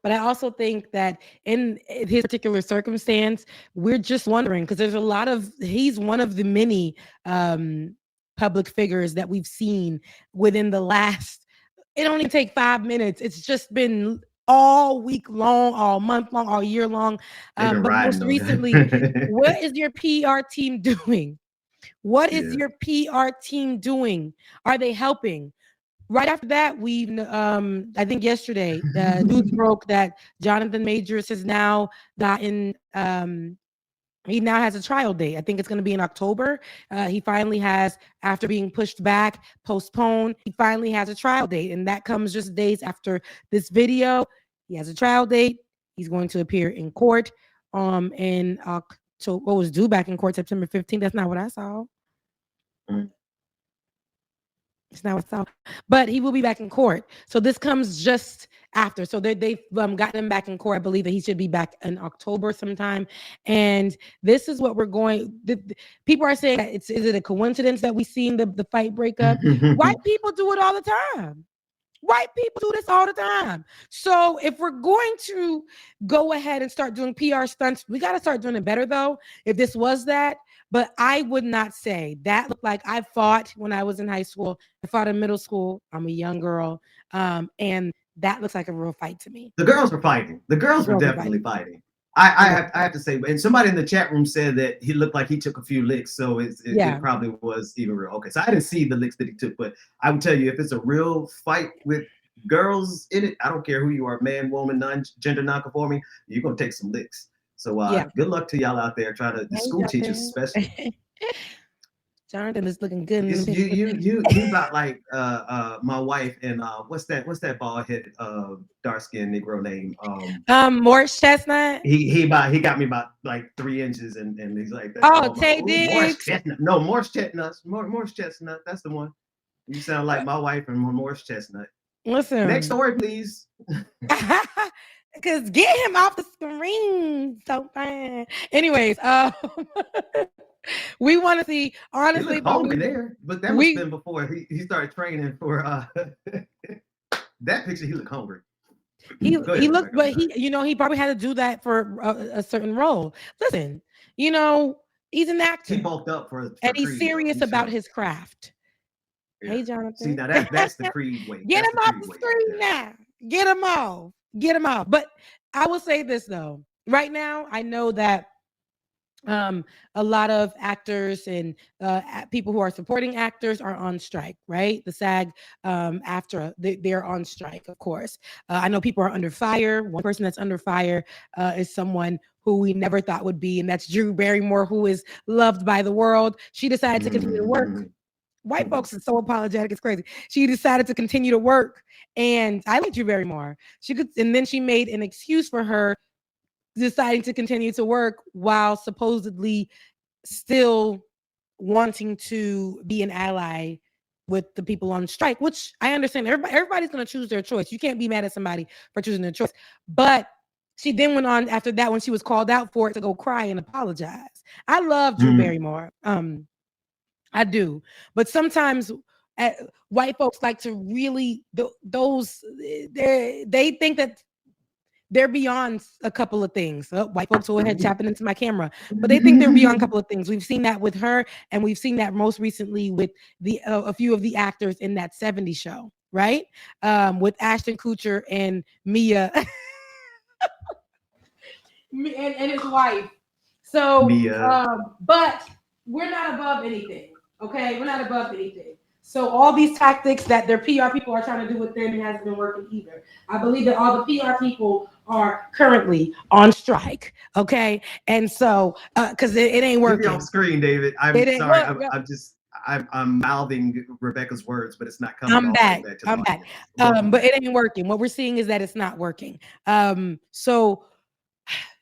but I also think that in his particular circumstance, we're just wondering, because there's he's one of the many public figures that we've seen within the last, it only take 5 minutes. It's just been all week long, all month long, all year long. But most recently, what is your PR team doing? What is your PR team doing? Are they helping? Right after that, I think yesterday, the news broke that Jonathan Majors has now gotten, he now has a trial date. I think it's going to be in October. He finally has, after being pushed back, postponed, he finally has a trial date. And that comes just days after this video. He has a trial date. He's going to appear in court in October. What was due back in court September 15th. That's not what I saw. It's not what I saw. But he will be back in court. So this comes just after. So they've gotten him back in court. I believe that he should be back in October sometime. And this is what we're going. People are saying, is it a coincidence that we've seen the fight break up? White people do it all the time. White people do this all the time. So if we're going to go ahead and start doing PR stunts, we got to start doing it better, though, if this was that. But I would not say that looked like I fought when I was in high school. I fought in middle school. I'm a young girl. And that looks like a real fight to me. The girls were fighting. The girls were definitely fighting. I have to say, and somebody in the chat room said that he looked like he took a few licks, so it probably was even real. Okay, so I didn't see the licks that he took, but I would tell you, if it's a real fight with girls in it, I don't care who you are, man, woman, gender non-conforming, you're gonna take some licks. So good luck to y'all out there trying to, the school teachers especially. Jonathan is looking good. You about like my wife and what's that bald headed dark skinned Negro name? Morris Chestnut. He got me about like 3 inches and he's like, Tay Diggs. Morris Chestnut. No, Morris Chestnut. Morris Chestnut. That's the one. You sound like my wife and Morris Chestnut. Listen. Next story, please. Because get him off the screen so fine. Anyways, we want to see, honestly. He hungry there, but that was been before he started training for that picture. He looked hungry. He Go he ahead, looked, Rebecca. but he probably had to do that for a certain role. Listen, he's an He actor bulked up for and he's Creed, though. serious He about showed. his craft. Yeah. Hey, See, Jonathan. now that's the Creed way. Get That's him the off Creed the way screen right there. now. Get him off. Get him off. But I will say this though. Right now, I know that a lot of actors and people who are supporting actors are on strike, right? The SAG after they're on strike, of course. I know people are under fire. One person that's under fire is someone who we never thought would be, and that's Drew Barrymore, who is loved by the world. She decided to continue to work. White folks are so apologetic, it's crazy. She decided to continue to work, and I like Drew Barrymore. And then she made an excuse for her deciding to continue to work while supposedly still wanting to be an ally with the people on strike, which I understand. Everybody's going to choose their choice. You can't be mad at somebody for choosing their choice. But she then went on after that, when she was called out for it, to go cry and apologize. I love Drew Barrymore. I do. But sometimes white folks like to really, they think that they're beyond a couple of things. White folks who ahead chopping into my camera, but they think they're beyond a couple of things. We've seen that with her, and we've seen that most recently with a few of the actors in that 70s show, right? With Ashton Kutcher and Mia and his wife. So, but we're not above anything, okay? We're not above anything. So all these tactics that their PR people are trying to do with them, it hasn't been working either. I believe that all the PR people are currently on strike, okay? And so, because it ain't working. Get me off screen, David. I'm sorry. I'm mouthing Rebecca's words, but it's not coming. I'm back. Like I'm back. But it ain't working. What we're seeing is that it's not working. So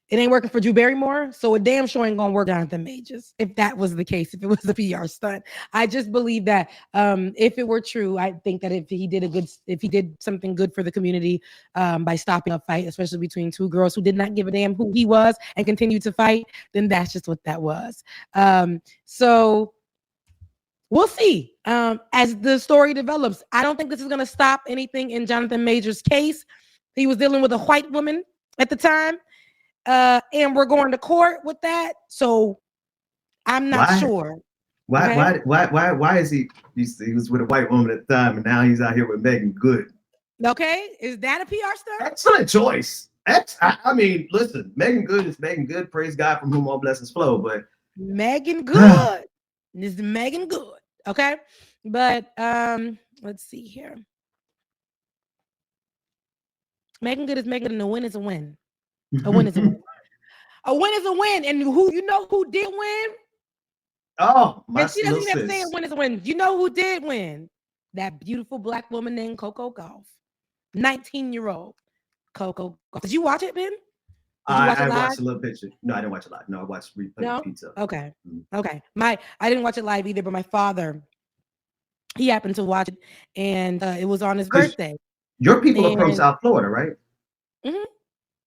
it ain't working for Drew Barrymore, so a damn sure ain't gonna work Jonathan Majors, if that was the case, if it was the PR stunt. I just believe that if it were true, I think that if he did something good for the community by stopping a fight, especially between two girls who did not give a damn who he was and continued to fight, then that's just what that was. So we'll see as the story develops. I don't think this is gonna stop anything in Jonathan Majors' case. He was dealing with a white woman at the time. And we're going to court with that, so I'm not sure. Why is he was with a white woman at the time, and now he's out here with Megan Good? Okay, is that a PR stunt? Excellent choice. I mean, listen, Megan Good is Megan Good. Praise God, from whom all blessings flow. But Megan Good is Megan Good. Okay, but let's see here. Megan Good is Megan, and a win is a win. A win is a win. A win is a win. And who did win? Oh, and she doesn't even say a win is a win. You know who did win? That beautiful black woman named Coco Gauff. 19-year-old Coco Gauff. Did you watch it, Ben? I watched a little picture. No, I didn't watch it live. No, I watched replay pizza. Okay. Okay. I didn't watch it live either, but my father, he happened to watch it, and it was on his birthday. Your people are from South Florida, right? Mm-hmm.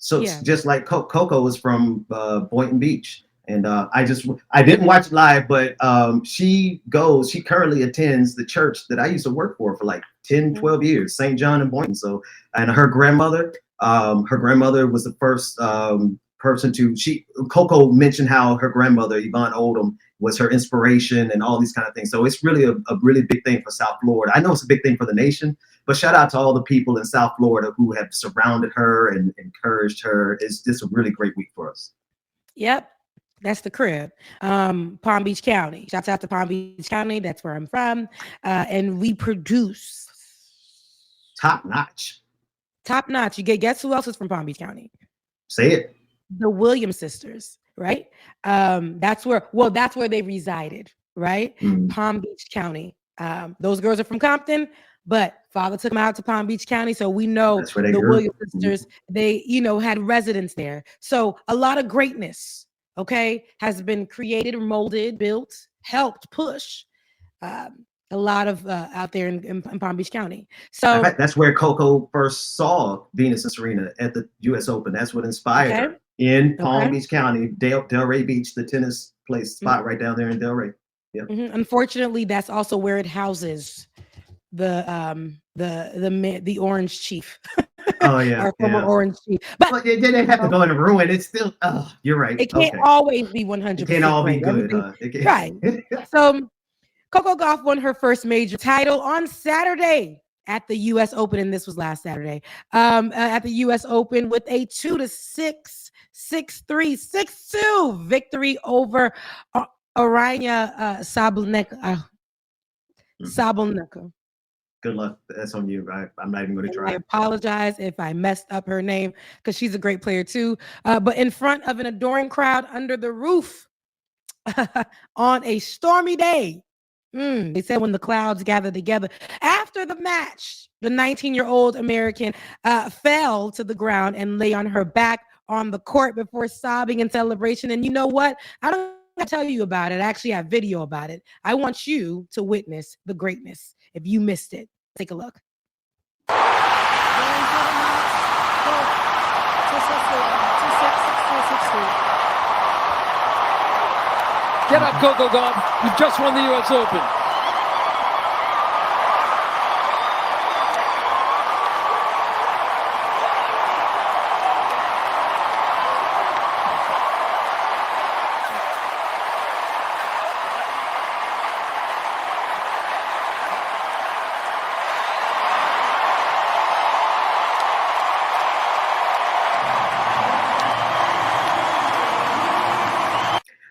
So just like Coco was from Boynton Beach, and I didn't watch it live, but she currently attends the church that I used to work for like 10, 12 years, St. John in Boynton. So, and her grandmother was the first person Coco mentioned how her grandmother, Yvonne Oldham, was her inspiration and all these kind of things. So it's really a really big thing for South Florida. I know it's a big thing for the nation, but shout out to all the people in South Florida who have surrounded her and encouraged her. It's just a really great week for us. Yep. That's the crib. Palm Beach County. Shouts out to Palm Beach County. That's where I'm from. And we produce top notch. Top notch. Guess who else is from Palm Beach County? Say it. The Williams sisters, right? That's where they resided, right? Palm Beach County. Those girls are from Compton, but father took them out to Palm Beach County. So we know the Williams sisters, they, had residence there. So a lot of greatness, okay, has been created, molded, built, helped push a lot of out there in Palm Beach County. So that's where Coco first saw Venus and Serena at the U.S. Open. That's what inspired her in Palm Beach County, Delray Beach, the tennis place spot right down there in Delray. Yeah. Unfortunately, that's also where it houses the Orange Chief. Oh yeah, Our former yeah. orange chief. But Well, they didn't have to go in and ruin it. Still, oh, you're right. it can't Okay. always be It 100% can't all be great. good, Everything, huh? It can't. right. So Coco Gauff won her first major title on Saturday at the U.S. Open, and this was last Saturday, at the U.S. Open with a 2-6, 6-3, 6-2 victory over Aryna Sabalenka. Good luck. That's on you. I'm not even going to I try. apologize if I messed up her name because she's a great player too. But in front of an adoring crowd under the roof on a stormy day, they said when the clouds gather together. After the match, the 19-year-old American fell to the ground and lay on her back on the court before sobbing in celebration. And you know what? I don't tell you about it. I actually have video about it. I want you to witness the greatness. If you missed it, take a look. Get up, Coco Gauff. You've just won the U.S. Open.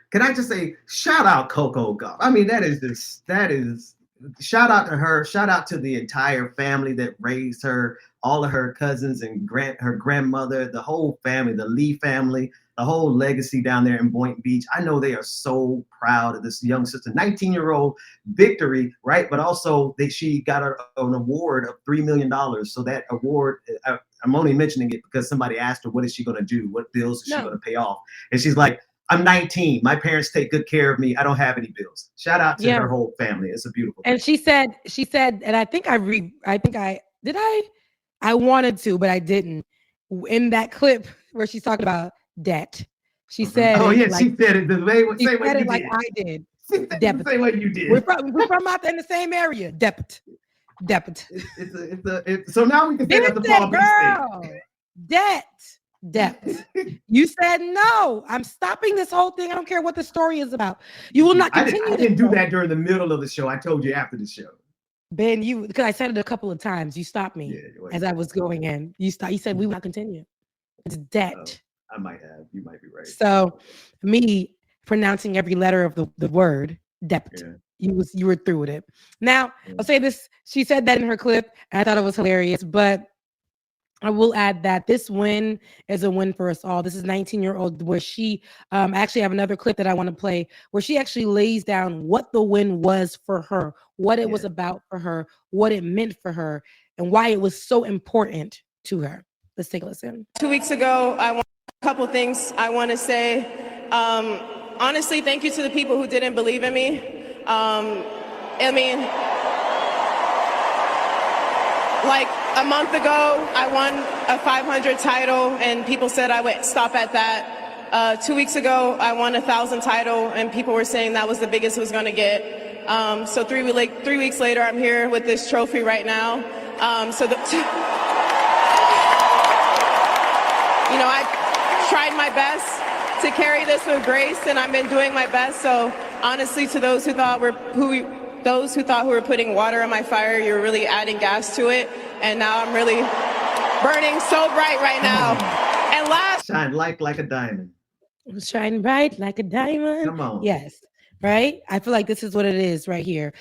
Can I just say, shout out Coco Gauff? I mean, that is shout out to her. Shout out to the entire family that raised her, all of her cousins and her grandmother, the whole family, the Lee family, the whole legacy down there in Boynton Beach. I know they are so proud of this young sister, 19-year-old victory, right? But also she got an award of $3 million. So that award, I'm only mentioning it because somebody asked her, what is she going to do? What bills is she going to pay off? And she's like, I'm 19. My parents take good care of me. I don't have any bills. Shout out to her whole family. It's a beautiful thing. And she said, and I think I wanted to, but I didn't. In that clip where she's talking about debt, she said, "Oh yeah, she said it the way she said it like I did. The same way you did. We're from out there in the same area. Debt. So now we can say that's the Palm Beach thing. Debt. You said no. I'm stopping this whole thing. I don't care what the story is about. You will not continue. I didn't do that during the middle of the show. I told you after the show. Ben, because I said it a couple of times. You stopped me as I was going in. You said we will not continue. It's debt. I might have. You might be right. So me pronouncing every letter of the word debt. Yeah. You were through with it. Now I'll say this. She said that in her clip, and I thought it was hilarious, but I will add that this win is a win for us all. This is 19-year-old where she I actually have another clip that I want to play where she actually lays down what the win was for her, what it was about for her, what it meant for her, and why it was so important to her. Let's take a listen. 2 weeks ago, I want a couple things I want to say. Honestly, thank you to the people who didn't believe in me. Like a month ago, I won a 500 title, and people said I would stop at that. 2 weeks ago, I won a 1,000 title, and people were saying that was the biggest it was going to get. So 3 weeks later, I'm here with this trophy right now. I tried my best to carry this with grace, and I've been doing my best. So honestly, to those who thought who were putting water on my fire, you're really adding gas to it. And now I'm really burning so bright right now. And shine like a diamond. Shine bright like a diamond. Come on. Yes. Right. I feel like this is what it is right here.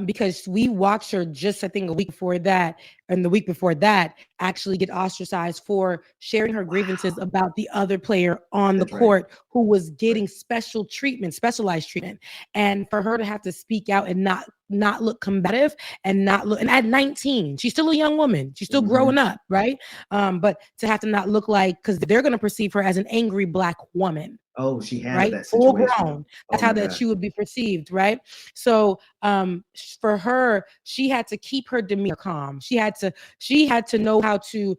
Because we watched her just, I think, a week before that, and the week before that, actually get ostracized for sharing her grievances about the other player on the court who was getting specialized treatment. And for her to have to speak out and not look combative and at 19, she's still a young woman. She's still growing up, right? But to have to not look like, because they're going to perceive her as an angry Black woman. Oh, she had right? that situation. Full grown. That's how that she would be perceived, right? So for her, she had to keep her demeanor calm. She had to know how to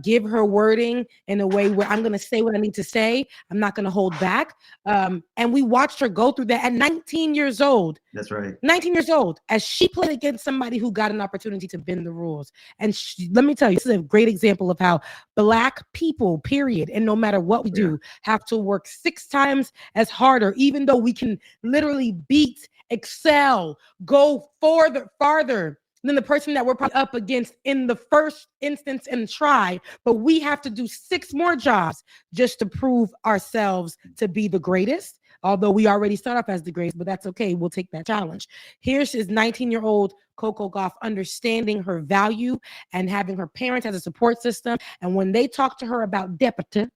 give her wording in a way where I'm going to say what I need to say. I'm not going to hold back. And we watched her go through that at 19 years old. That's right. 19 years old, as she played against somebody who got an opportunity to bend the rules. And let me tell you, this is a great example of how Black people, period, and no matter what we do, have to work 6 times as harder, even though we can literally beat, excel, go farther than the person that we're probably up against in the first instance and try. But we have to do 6 more jobs just to prove ourselves to be the greatest. Although we already start off as the greatest, but that's okay. We'll take that challenge. Here's his 19-year-old Coco Gauff understanding her value and having her parents as a support system. And when they talk to her about deputy,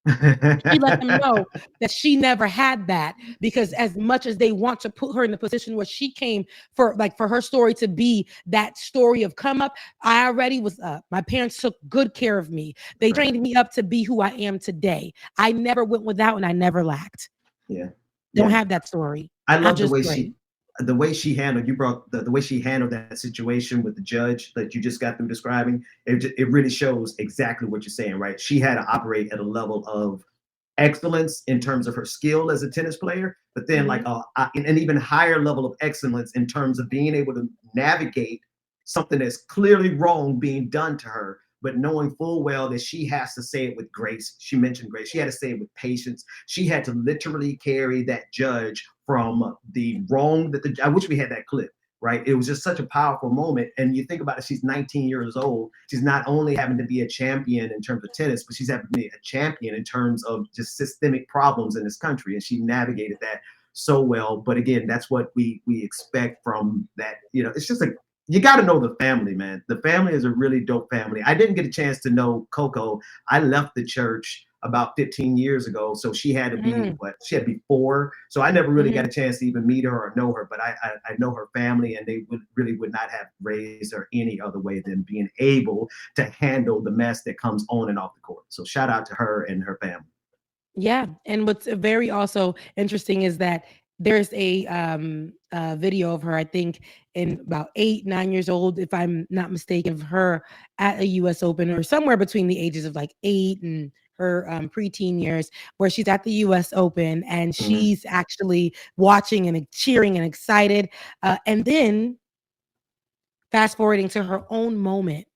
she let them know that she never had that, because as much as they want to put her in the position where she came for her story to be that story of come up, I already was up. My parents took good care of me. They trained me up to be who I am today. I never went without and I never lacked. Yeah. Don't have that story. I love the way she handled, you brought the way she handled that situation with the judge that you just got through describing. It really shows exactly what you're saying, right? She had to operate at a level of excellence in terms of her skill as a tennis player, but then like an even higher level of excellence in terms of being able to navigate something that's clearly wrong being done to her, but knowing full well that she has to say it with grace. She mentioned grace. She had to say it with patience. She had to literally carry that judge from the wrong that I wish we had that clip, right? It was just such a powerful moment. And you think about it, she's 19 years old. She's not only having to be a champion in terms of tennis, but she's having to be a champion in terms of just systemic problems in this country. And she navigated that so well. But again, that's what we expect from that. You know, it's just you got to know the family, man. The family is a really dope family. I didn't get a chance to know Coco. I left the church about 15 years ago. So she had to be, she had to be 4. So I never really got a chance to even meet her or know her, but I know her family, and they would not have raised her any other way than being able to handle the mess that comes on and off the court. So shout out to her and her family. Yeah. And what's very also interesting is that there's a video of her, I think in about 8-9 years old, if I'm not mistaken, of her at a US Open, or somewhere between the ages of like 8 and her preteen years, where she's at the US Open and she's actually watching and cheering and excited. And then fast forwarding to her own moment,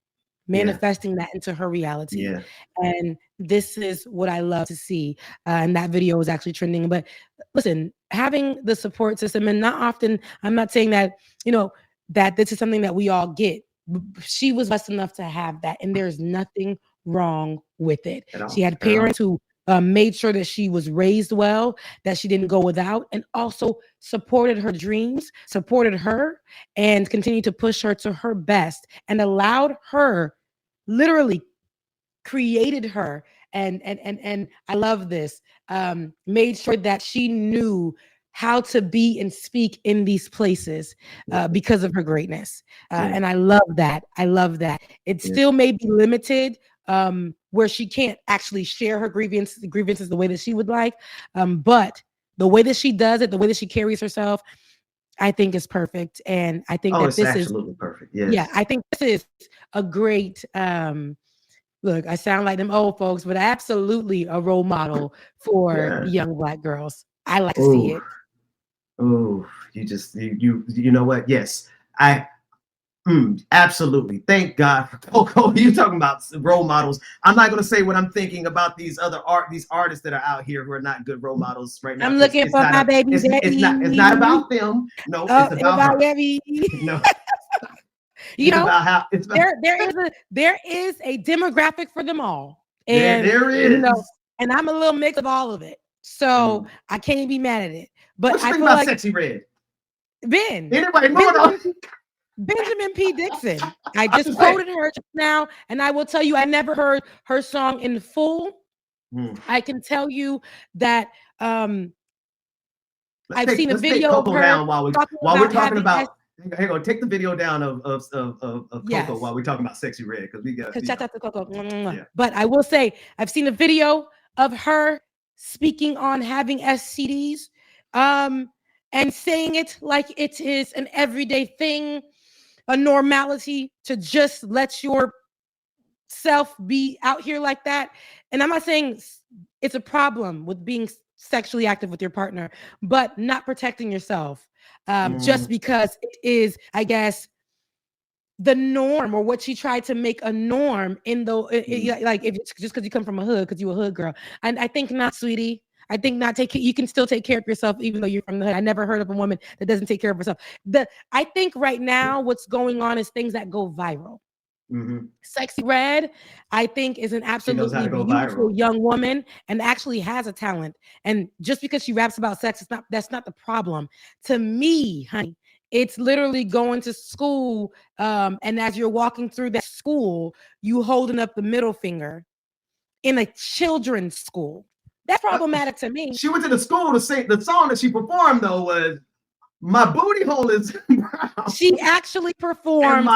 manifesting that into her reality. Yeah. And this is what I love to see. And that video is actually trending. But listen, having the support system, and not often, I'm not saying that, that this is something that we all get. She was blessed enough to have that. And there's nothing wrong with it. She had parents who made sure that she was raised well, that she didn't go without, and also supported her dreams, supported her, and continued to push her to her best, and allowed her, literally created her. And I love this, made sure that she knew how to be and speak in these places because of her greatness. And I love that. It still may be limited, where she can't actually share her grievances the way that she would like. But the way that she does it, the way that she carries herself, I think is perfect. And I think that this is absolutely perfect. Yes. Yeah, I think this is a great, look, I sound like them old folks, but absolutely a role model for young Black girls. I like to see it. Oh, you know what? Yes, absolutely. Thank God for Coco. You're talking about role models. I'm not going to say what I'm thinking about these artists that are out here who are not good role models right now. I'm looking for my baby. It's not about them. No, it's about her. No. There is a demographic for them all. And there is. And I'm a little mix of all of it. So I can't be mad at it. But what you think about Sexy Red? Benjamin P. Dixon. I just quoted her just now, and I will tell you, I never heard her song in full. I can tell you that I've seen a video of her while we're talking about. Hang on, take the video down of Coco while we're talking about Sexy Red, because we got. Shout out to Coco. Yeah. But I will say, I've seen a video of her speaking on having STDs. and saying it like it is an everyday thing, a normality to just let yourself be out here like that. And I'm not saying it's a problem with being sexually active with your partner, but not protecting yourself just because it is, I guess, the norm, or what she tried to make a norm in the like, if it's just because you come from a hood, because you a hood girl. And I think not, sweetie. I think not. You can still take care of yourself even though you're from the hood. I never heard of a woman that doesn't take care of herself. I think right now what's going on is things that go viral. Sexy Red, I think, is an absolutely beautiful young woman and actually has a talent. And just because she raps about sex, that's not the problem. To me, honey, it's literally going to school, and as you're walking through that school, you holding up the middle finger in a children's school. That's problematic to me. She went to the school to sing. The song that she performed, though, was "My Booty Hole Is Brown." She actually performed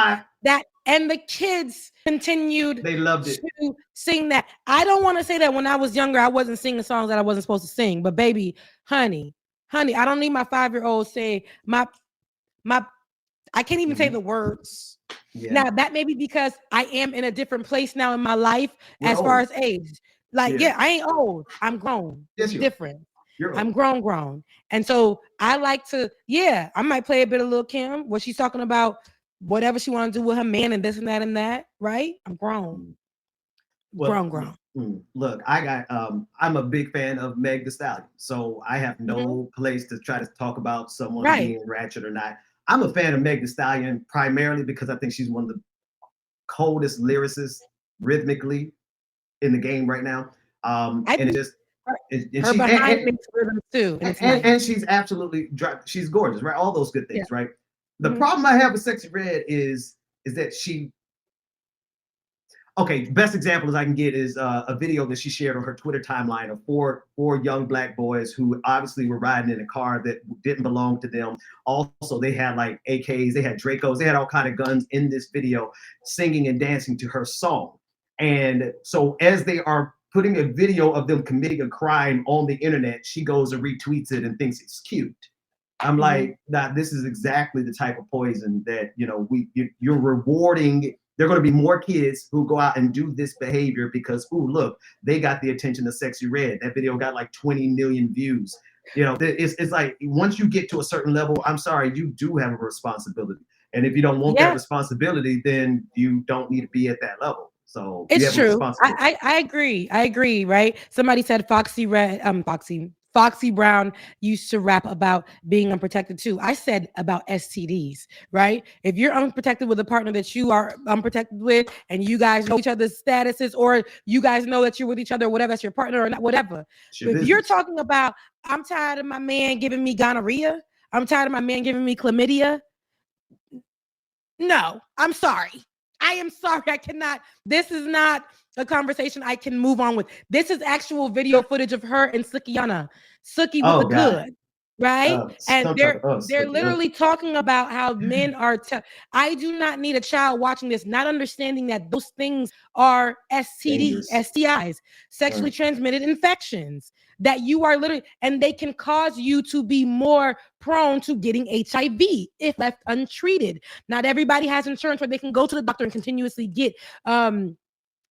that, and the kids continued. They loved it to sing that. I don't want to say that when I was younger, I wasn't singing songs that I wasn't supposed to sing. But baby, honey, I don't need my 5-year-old say my. I can't even say the words. Yeah. Now that may be because I am in a different place now in my life as far as age. Like, I ain't old. I'm grown. Yes, it's different. I'm grown. And so I like to, I might play a bit of Lil' Kim where she's talking about whatever she want to do with her man and this and that, right? I'm grown. Grown. Look, I'm a big fan of Meg Thee Stallion, so I have no place to try to talk about someone being ratchet or not. I'm a fan of Meg Thee Stallion primarily because I think she's one of the coldest lyricists rhythmically in the game right now. And she's absolutely, she's gorgeous, right? All those good things, right? The problem I have with Sexy Red is that best example as I can get is a video that she shared on her Twitter timeline of four young Black boys who obviously were riding in a car that didn't belong to them. Also, they had like AKs, they had Dracos, they had all kind of guns in this video, singing and dancing to her song. And so as they are putting a video of them committing a crime on the internet, she goes and retweets it and thinks it's cute. I'm like, nah, this is exactly the type of poison that, you're rewarding. There are going to be more kids who go out and do this behavior because, look, they got the attention of Sexy Red. That video got like 20 million views. It's like once you get to a certain level, I'm sorry, you do have a responsibility. And if you don't want that responsibility, then you don't need to be at that level. So it's true. I agree. Right. Somebody said Foxy Brown used to rap about being unprotected too. I said about STDs, right? If you're unprotected with a partner that you are unprotected with, and you guys know each other's statuses, or you guys know that you're with each other, whatever, that's your partner or not, whatever. If you're talking about, I'm tired of my man giving me gonorrhea, I'm tired of my man giving me chlamydia. No, I'm sorry. I am sorry. I cannot. This is not a conversation I can move on with. This is actual video footage of her and Sukiyana. Suki with the good, right? And they're literally talking about how men are. I do not need a child watching this, not understanding that those things are STIs, sexually transmitted infections, that you are literally, and they can cause you to be more prone to getting HIV if left untreated. Not everybody has insurance where they can go to the doctor and continuously get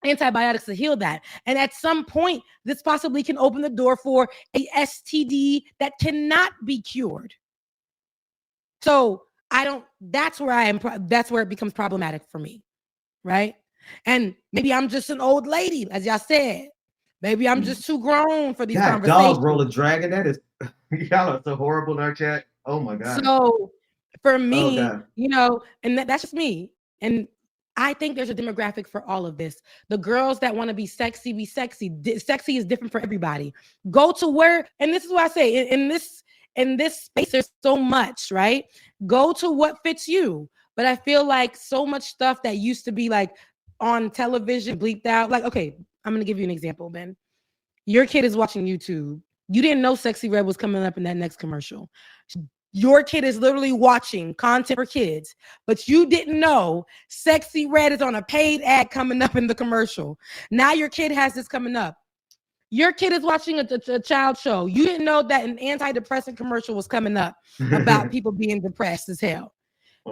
antibiotics to heal that. And at some point, this possibly can open the door for a STD that cannot be cured. So that's where it becomes problematic for me, right? And maybe I'm just an old lady, as y'all said. Maybe I'm just too grown for these conversations. Dog roll a dragon. That is, y'all are so horrible in our chat. Oh my God. So for me, and that's just me. And I think there's a demographic for all of this. The girls that want to be sexy, be sexy. Sexy is different for everybody. Go to where, and this is what I say, in this space, there's so much, right? Go to what fits you. But I feel like so much stuff that used to be like on television, bleeped out. Like, okay, I'm going to give you an example, Ben. Your kid is watching YouTube. You didn't know Sexy Red was coming up in that next commercial. Your kid is literally watching content for kids, but you didn't know Sexy Red is on a paid ad coming up in the commercial. Now your kid has this coming up. Your kid is watching a child show. You didn't know that an antidepressant commercial was coming up about people being depressed as hell.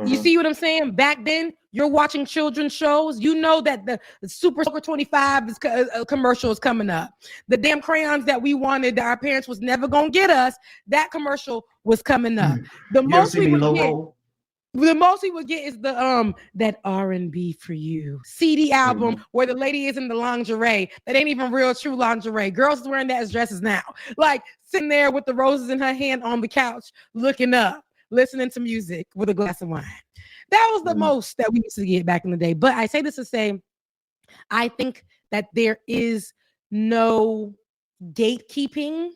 You see what I'm saying? Back then, you're watching children's shows. You know that the Super Soaker 25 is commercial is coming up. The damn crayons that we wanted that our parents was never gonna get us, that commercial was coming up. The most we would get is the that R&B for you CD album where the lady is in the lingerie that ain't even real true lingerie. Girls wearing that as dresses now, like sitting there with the roses in her hand on the couch, looking up, listening to music with a glass of wine. That was the most that we used to get back in the day. But I say this to say, I think that there is no gatekeeping,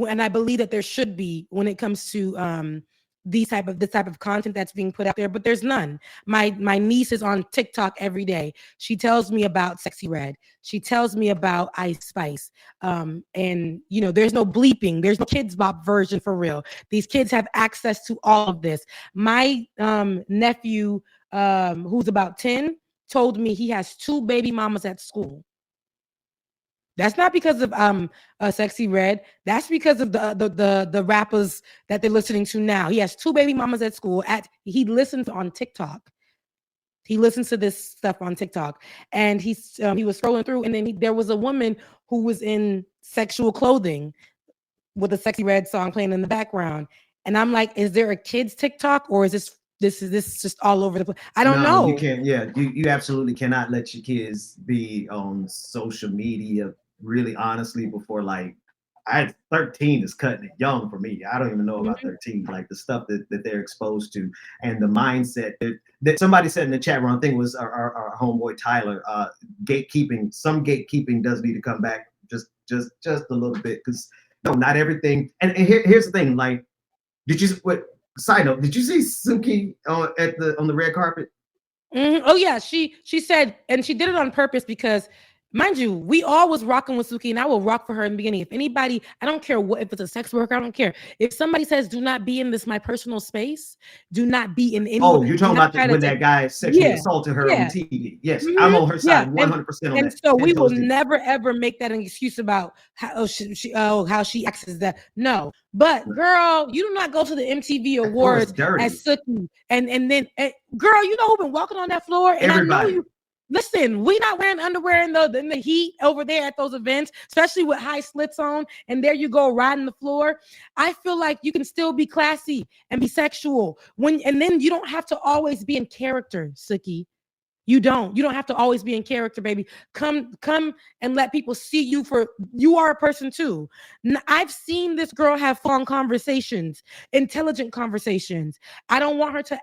and I believe that there should be when it comes to this type of content that's being put out there, but there's none. My niece is on TikTok every day. She tells me about Sexy Red. She tells me about Ice Spice. And you know, there's no bleeping. There's no Kids Bop version for real. These kids have access to all of this. My nephew, who's about 10, told me he has 2 baby mamas at school. That's not because of Sexy Red. That's because of the rappers that they're listening to now. He has 2 baby mamas at school. He listens on TikTok. He listens to this stuff on TikTok, and he was scrolling through, and then there was a woman who was in sexual clothing with a Sexy Red song playing in the background, and I'm like, is there a kids TikTok, or is this just all over the place? I don't know. You can't. Yeah, you absolutely cannot let your kids be on social media. Really, honestly, before 13 is cutting it young for me. I don't even know about 13, like the stuff that they're exposed to and the mindset that somebody said in the chat room. I think it was our homeboy Tyler. Gatekeeping, some gatekeeping does need to come back just a little bit, because no, not everything. And here's the thing, like, side note, did you see Suki on the red carpet? Oh yeah, she said, and she did it on purpose because, mind you, we all was rocking with Suki, and I will rock for her in the beginning. If anybody, I don't care what, if it's a sex worker, I don't care. If somebody says, do not be in this, my personal space, do not be in any. Oh, you're talking about when that guy sexually assaulted her on TV. Yes, I'm on her side 100% on that. And so we will never, ever make that an excuse about how she acts as that. No. But girl, you do not go to the MTV Awards as Suki. And then, girl, you know who's been walking on that floor? And everybody. I know you. Listen, we not wearing underwear in the heat over there at those events, especially with high slits on, and there you go riding the floor. I feel like you can still be classy and be sexual and then you don't have to always be in character, Suki. You don't have to always be in character, baby. Come and let people see you for you are a person too. I've seen this girl have fun conversations, intelligent conversations. I don't want her to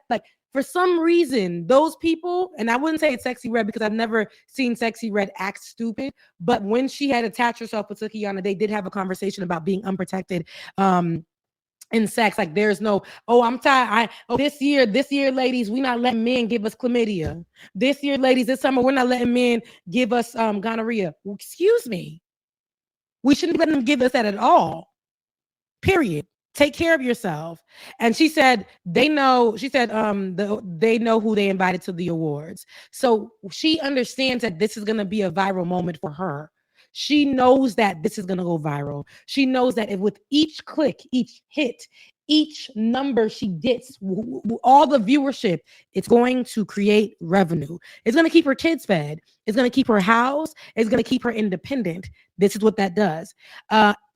for some reason, those people, and I wouldn't say it's Sexy Red because I've never seen Sexy Red act stupid, but when she had attached herself with Sukiyana, they did have a conversation about being unprotected in sex. Like, there's no, I'm tired. This year, ladies, we're not letting men give us chlamydia. This year, ladies, this summer, we're not letting men give us gonorrhea. Well, excuse me. We shouldn't let them give us that at all. Period. Take care of yourself. And she said they know who they invited to the awards. So she understands that this is going to be a viral moment for her. She knows that this is going to go viral. She knows that if with each click, each hit, each number she gets, all the viewership, it's going to create revenue. It's going to keep her kids fed. It's going to keep her housed. It's going to keep her independent. This is what that does.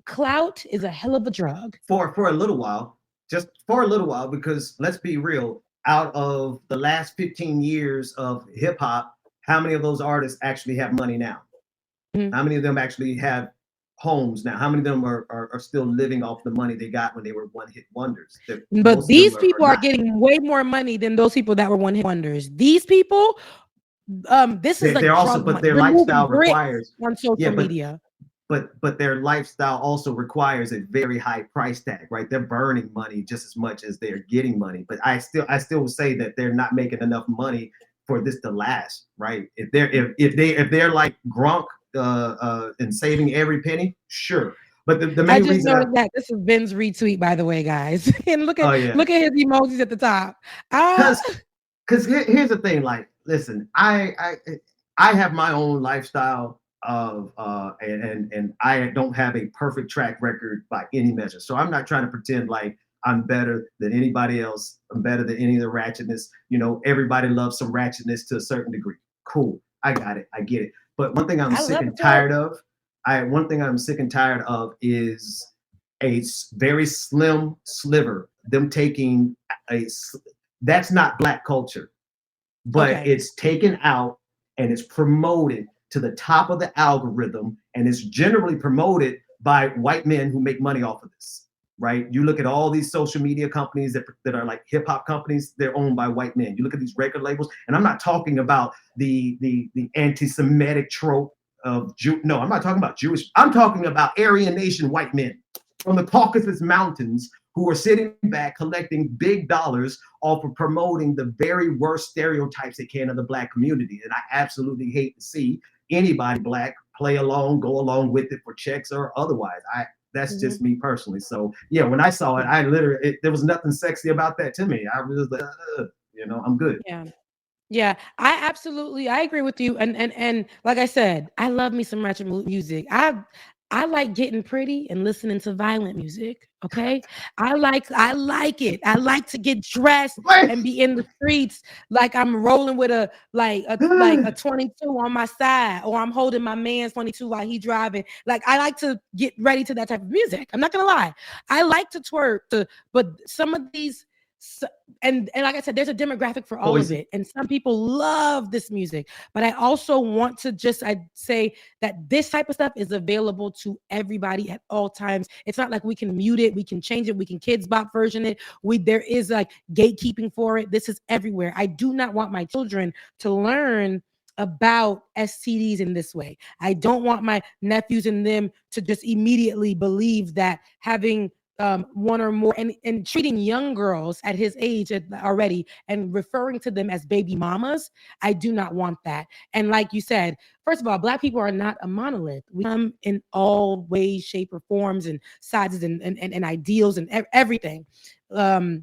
Clout is a hell of a drug for a little while, just for a little while, because let's be real, out of the last 15 years of hip hop, how many of those artists actually have money now? How many of them actually have homes now? How many of them are still living off the money they got when they were one-hit wonders? But these people are getting way more money than those people that were one-hit wonders. These people, this is they're also, but their lifestyle requires on social media. But their lifestyle also requires a very high price tag, right? They're burning money just as much as they're getting money. But I still will say that they're not making enough money for this to last, right? If they're like Gronk and saving every penny, sure. But the main reason that this is Ben's retweet, by the way, guys. And look at his emojis at the top. Because here's the thing, like, listen, I have my own lifestyle. of and I don't have a perfect track record by any measure. So I'm not trying to pretend like I'm better than anybody else. I'm better than any of the ratchetness. You know, everybody loves some ratchetness to a certain degree. Cool. I got it. I get it. But one thing I'm sick and tired of, is a very slim sliver, them taking that's not Black culture, but it's taken out and it's promoted to the top of the algorithm, and it's generally promoted by white men who make money off of this, right? You look at all these social media companies that are like hip hop companies, they're owned by white men. You look at these record labels, and I'm not talking about the anti-Semitic trope of no, I'm not talking about Jewish. I'm talking about Aryan Nation white men from the Caucasus Mountains who are sitting back collecting big dollars off of promoting the very worst stereotypes they can of the Black community. And I absolutely hate to see anybody Black play along, go along with it for checks or otherwise. That's just me personally. So yeah, when I saw it, there was nothing sexy about that to me. I was like, I'm good. Yeah, I agree with you. And like I said, I love me some ratchet music. I like getting pretty and listening to violent music. Okay. I like it. I like to get dressed and be in the streets like I'm rolling with a 22 on my side, or I'm holding my man's 22 while he's driving. Like, I like to get ready to that type of music. I'm not gonna lie. I like to twerk, but some of these and like I said, there's a demographic for all of it, and some people love this music. But I also want to say that this type of stuff is available to everybody at all times. It's not like we can mute it, we can change it, we can kids bop version it. There is like gatekeeping for it. This is everywhere. I do not want my children to learn about STDs in this way. I don't want my nephews and them to just immediately believe that having one or more and treating young girls at his age already and referring to them as baby mamas. I do not want that. And like you said, first of all, Black people are not a monolith. We come in all ways, shape, or forms and sizes and ideals and everything all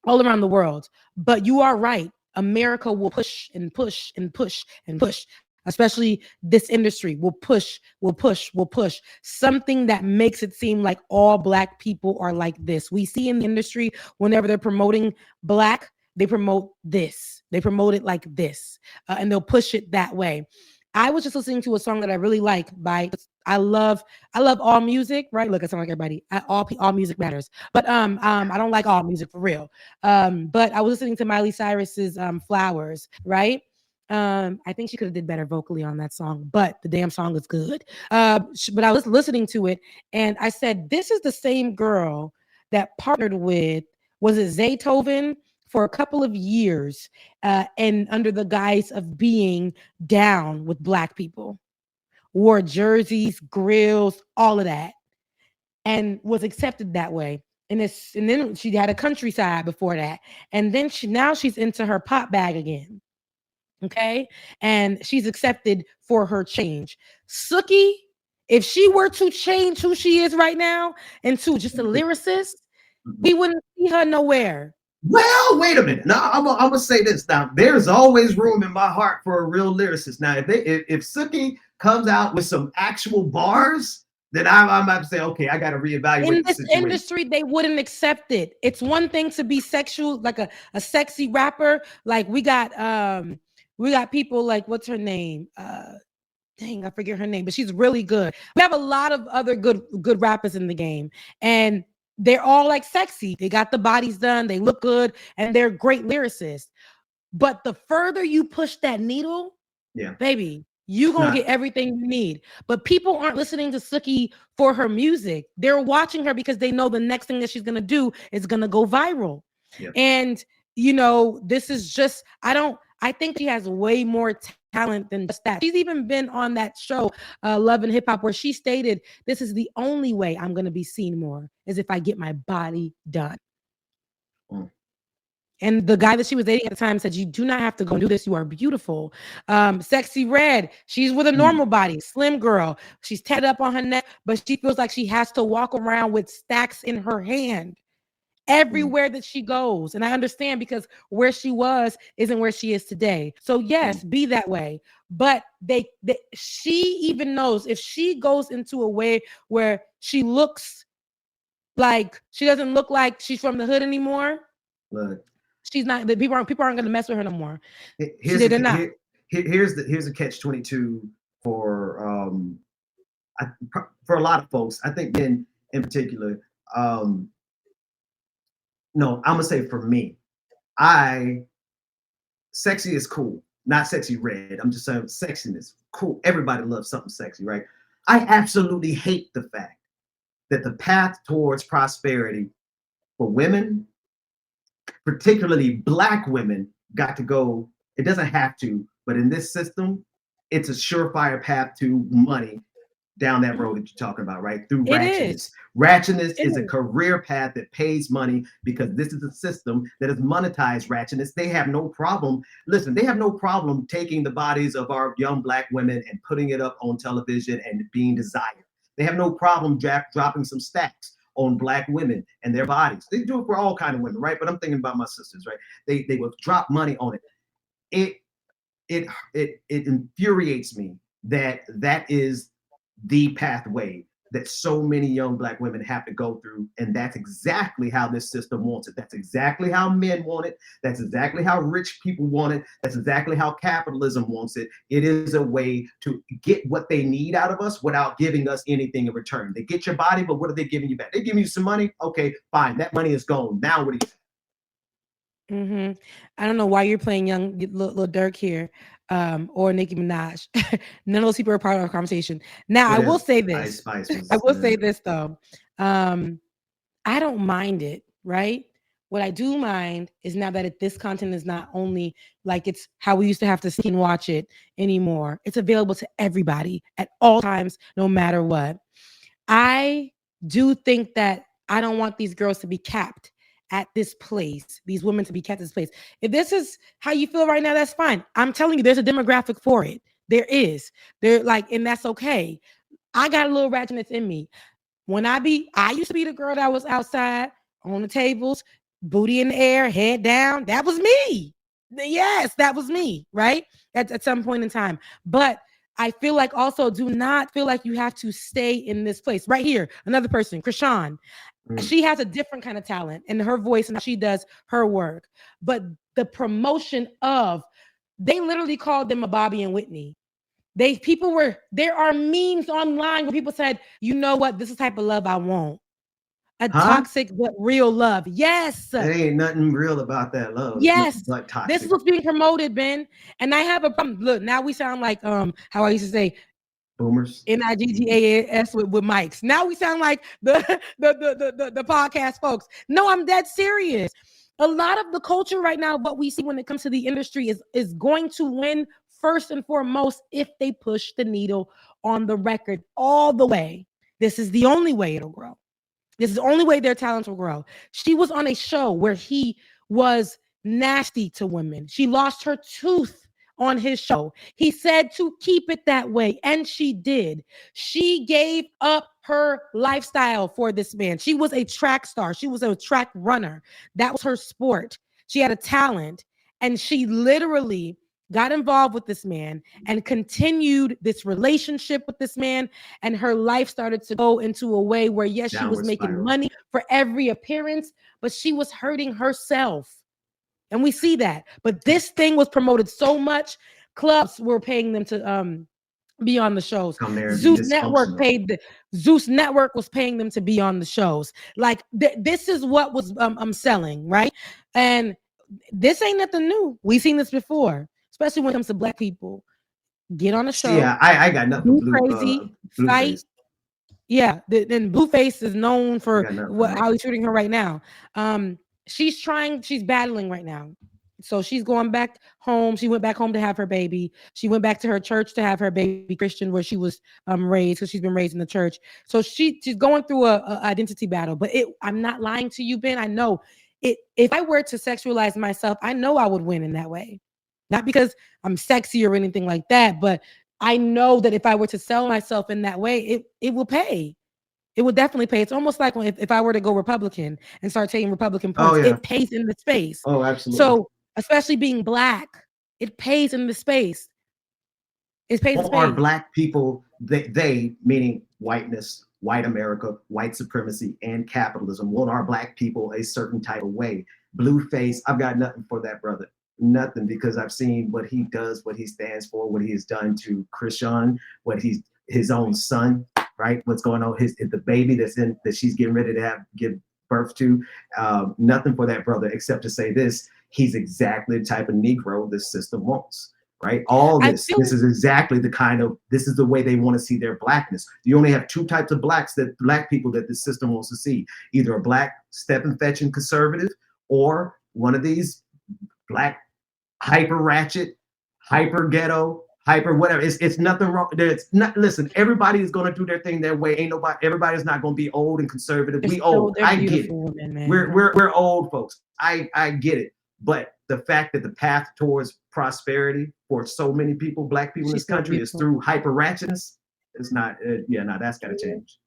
around the world. But you are right. America will push and push and push and push. Especially this industry will push something that makes it seem like all Black people are like this. We see in the industry, whenever they're promoting Black, they promote this. They promote it like this, and they'll push it that way. I was just listening to a song that I really like I love all music, right? Look, I sound like everybody. All music matters, but I don't like all music for real. But I was listening to Miley Cyrus's Flowers, right? I think she could have did better vocally on that song, but the damn song is good. But I was listening to it and I said, this is the same girl that partnered with, was it Zaytoven, for a couple of years, and under the guise of being down with Black people, wore jerseys, grills, all of that, and was accepted that way. And then she had a countryside before that, and then she's into her pop bag again. Okay. And she's accepted for her change. Suki, if she were to change who she is right now into just a lyricist, we wouldn't see her nowhere. Well, wait a minute. Now I'm gonna say this. Now, there's always room in my heart for a real lyricist. Now, if Suki comes out with some actual bars, then I'm about to say, okay, I got to reevaluate. In this industry, they wouldn't accept it. It's one thing to be sexual, like a sexy rapper. Like we got people like, what's her name? Dang, I forget her name, but she's really good. We have a lot of other good rappers in the game, and they're all like sexy. They got the bodies done, they look good, and they're great lyricists. But the further you push that needle, baby, you're gonna get everything you need. But people aren't listening to Suki for her music. They're watching her because they know the next thing that she's gonna do is gonna go viral. And this is just, I think she has way more talent than just that. She's even been on that show, Love and Hip Hop, where she stated, this is the only way I'm going to be seen more is if I get my body done. And the guy that she was dating at the time said, you do not have to go do this. You are beautiful. Sexy Red, she's with a normal body, slim girl. She's tatted up on her neck, but she feels like she has to walk around with stacks in her hand. everywhere that she goes. And I understand because where she was isn't where she is today. So yes, be that way. But she even knows if she goes into a way where she looks like she doesn't look like she's from the hood anymore. Look, she's not. The people aren't going to mess with her no more. Here's the catch-22 for a lot of folks. I think men in particular. No, I'm gonna say for me, sexy is cool, not sexy red. I'm just saying sexiness, cool. Everybody loves something sexy, right? I absolutely hate the fact that the path towards prosperity for women, particularly Black women, got to go. It doesn't have to, but in this system, it's a surefire path to money down that road that you're talking about, right? Through ratchetness. Ratchetness is a career path that pays money because this is a system that has monetized ratchetness. They have no problem. Listen, they have no problem taking the bodies of our young Black women and putting it up on television and being desired. They have no problem dropping some stacks on Black women and their bodies. They do it for all kinds of women, right? But I'm thinking about my sisters, right? They will drop money on it. It infuriates me that is the pathway that so many young Black women have to go through. And that's exactly how this system wants it. That's exactly how men want it. That's exactly how rich people want it. That's exactly how capitalism wants it. It is a way to get what they need out of us without giving us anything in return. They get your body, but what are they giving you back? They're giving you some money. Okay, fine. That money is gone. Now what do you I don't know why you're playing young little Dirk here, or Nicki Minaj. None of those people are part of our conversation. Now, I will say this. I will say this though. I don't mind it, right? What I do mind is now that this content is not only like it's how we used to have to see and watch it anymore. It's available to everybody at all times, no matter what. I do think that I don't want these girls to be capped at this place, these women to be kept at this place. If this is how you feel right now, that's fine. I'm telling you, there's a demographic for it. There is. And that's okay. I got a little ratchetness in me. I used to be the girl that was outside on the tables, booty in the air, head down. That was me. Yes, that was me, right? At some point in time. But I feel like also do not feel like you have to stay in this place. Right here, another person, Krishan. She has a different kind of talent in her voice and how she does her work. But the promotion they literally called them a Bobby and Whitney. There are memes online where people said, you know what, this is the type of love I want. Toxic but real love. Yes. There ain't nothing real about that love. Yes. Like toxic. This is what's being promoted, Ben. And I have a problem. Look, now we sound like how I used to say, boomers. NIGGAS with mics. Now we sound like the podcast folks. No, I'm dead serious. A lot of the culture right now, what we see when it comes to the industry is going to win first and foremost if they push the needle on the record all the way. This is the only way it'll grow. This is the only way their talents will grow. She was on a show where he was nasty to women. She lost her tooth on his show. He said to keep it that way, and she did. She gave up her lifestyle for this man. She was a track star. She was a track runner. That was her sport. She had a talent, and she literally got involved with this man and continued this relationship with this man, and her life started to go into a way where, yes, she was making money for every appearance, but she was hurting herself. And we see that. But this thing was promoted so much, clubs were paying them to be on the shows. Zeus Network was paying them to be on the shows. Like this is what was selling, right? And this ain't nothing new. We've seen this before, especially when it comes to Black people. Get on the show. Yeah, I got nothing. Crazy fight. Yeah, then Blueface is known for how he's treating her right now. She's battling right now. So she's going back home. She went back home to have her baby. She went back to her church to have her baby Christian, where she was raised, because she's been raised in the church. So she's going through a identity battle. But I'm not lying to you, Ben. I know it. If I were to sexualize myself, I know I would win in that way. Not because I'm sexy or anything like that, but I know that if I were to sell myself in that way, it will pay. It would definitely pay. It's almost like when if I were to go Republican and start taking Republican Oh, points, yeah. it pays in the space. Oh, absolutely. So especially being Black, it pays in the space. It pays in Well, are space. Black people, they meaning whiteness, white America, white supremacy, and capitalism, want our Black people a certain type of way. Blueface, I've got nothing for that brother. Nothing, because I've seen what he does, what he stands for, what he has done to Krishan, what he's his own son, right? What's going on? The baby that she's getting ready to give birth to. Nothing for that brother except to say this: he's exactly the type of Negro this system wants. Right? All this is exactly this is the way they want to see their Blackness. You only have two types of Black people that the system wants to see: either a Black step and fetching conservative, or one of these Black hyper ratchet, hyper ghetto, hyper whatever. It's nothing wrong. Listen, everybody is going to do their thing their way. Everybody's not going to be old and conservative. We old. I get it. Women, we're old folks. I get it. But the fact that the path towards prosperity for so many people, Black people in this country, is through hyper ratchetness, it's not. That's got to change.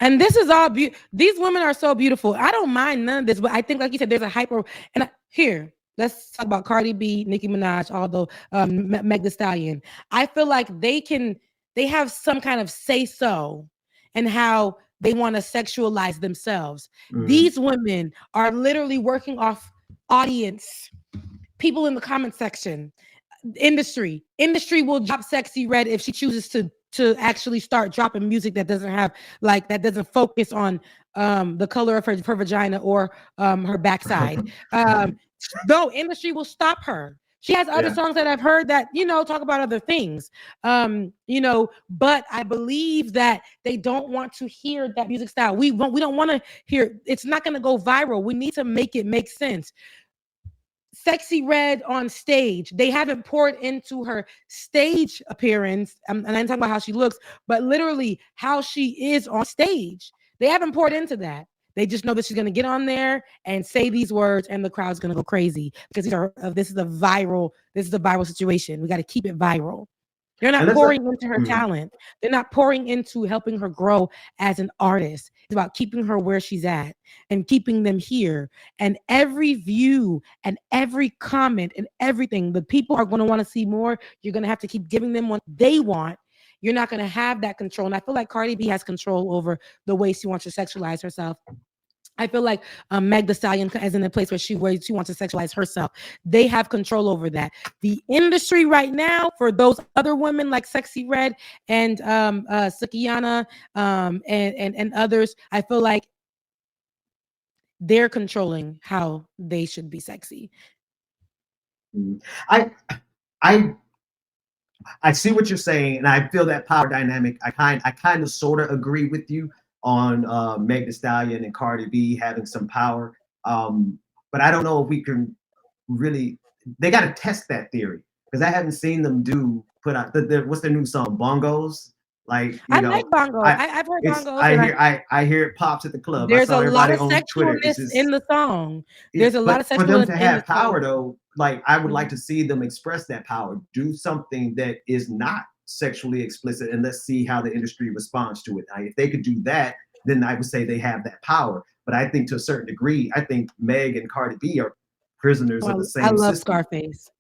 And this is all these women are so beautiful. I don't mind none of this, but I think, like you said, there's a hyper. And here, let's talk about Cardi B, Nicki Minaj, although Meg Thee Stallion. I feel like they have some kind of say so and how they want to sexualize themselves. These women are literally working off audience, people in the comment section, industry will drop Sexy Red if she chooses to actually start dropping music that doesn't focus on the color of her vagina or her backside. No, industry will stop her. She has other songs that I've heard that, talk about other things, but I believe that they don't want to hear that music style. We don't want to hear, it's not going to go viral. We need to make it make sense. Sexy Red on stage, they haven't poured into her stage appearance. And I'm talking about how she looks, but literally how she is on stage. They haven't poured into that. They just know that she's going to get on there and say these words, and the crowd's going to go crazy because this is a viral situation. We got to keep it viral. They're not pouring into her talent. They're not pouring into helping her grow as an artist. It's about keeping her where she's at and keeping them here. And every view and every comment and everything, the people are going to want to see more. You're going to have to keep giving them what they want. You're not going to have that control. And I feel like Cardi B has control over the way she wants to sexualize herself. I feel like Meg Thee Stallion is in a place where she wants to sexualize herself. They have control over that. The industry right now, for those other women like Sexy Red and Sukiana and others, I feel like they're controlling how they should be sexy. I see what you're saying, and I feel that power dynamic. I kind of sort of agree with you on Meg Thee Stallion and Cardi B having some power. But I don't know if we can really, they got to test that theory, because I haven't seen them put out what's their new song, Bongos? Like, I like bongos. I've heard bongos. I hear it pops at the club. There's a lot of sexualness in the song. There's a lot of sexualness. For them to have power, though, like, I would like to see them express that power. Do something that is not sexually explicit, and let's see how the industry responds to it. If they could do that, then I would say they have that power. But I think to a certain degree, I think Meg and Cardi B are prisoners of the same system. I love Scarface.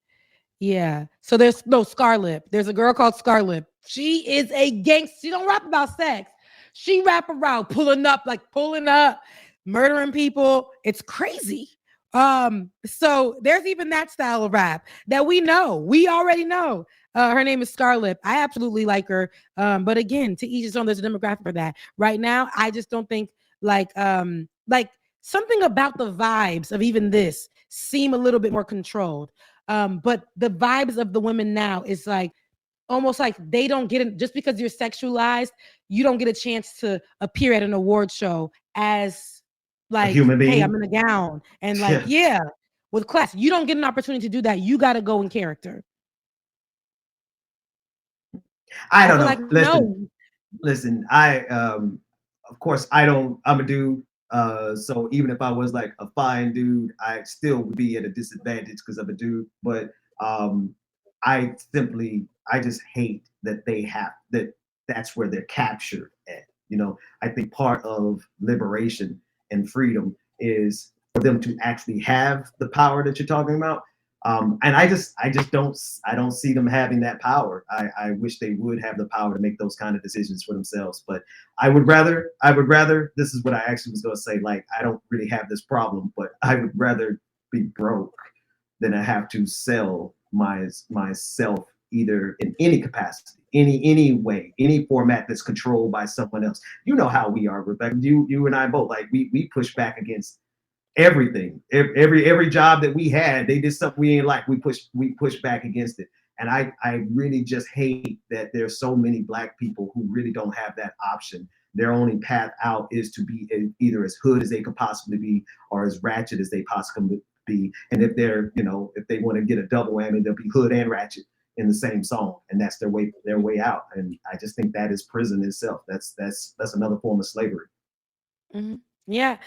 Yeah. So there's Scarlip. There's a girl called Scarlip. She is a gangster. She don't rap about sex. She rap around pulling up, murdering people. It's crazy. So there's even that style of rap that we know. We already know. Her name is Scarlip. I absolutely like her. But again, to each his own, there's a demographic for that. Right now, I just don't think like something about the vibes of even this seem a little bit more controlled. But the vibes of the women now is like almost like they don't get it just because you're sexualized. You don't get a chance to appear at an award show as like, hey, I'm in a gown and like, yeah, with class. You don't get an opportunity to do that. You got to go in character. I don't know. Like, listen. Of course, I'm a dude. So even if I was like a fine dude, I still would be at a disadvantage because I'm a dude. But I just hate that that's where they're captured at. I think part of liberation and freedom is for them to actually have the power that you're talking about. And I just don't see them having that power. I wish they would have the power to make those kind of decisions for themselves. But I would rather, this is what I actually was going to say. Like, I don't really have this problem, but I would rather be broke than I have to sell myself either in any capacity, any way, any format that's controlled by someone else. You know how we are, Rebecca. You and I both, like, we push back against everything. Every job that we had, they did something we ain't like. We push back against it. And I really just hate that there's so many Black people who really don't have that option. Their only path out is to be either as hood as they could possibly be or as ratchet as they possibly be. And if they're, if they want to get a double whammy, they'll be hood and ratchet in the same song, and that's their way out. And I just think that is prison itself. That's another form of slavery. Mm-hmm. Yeah,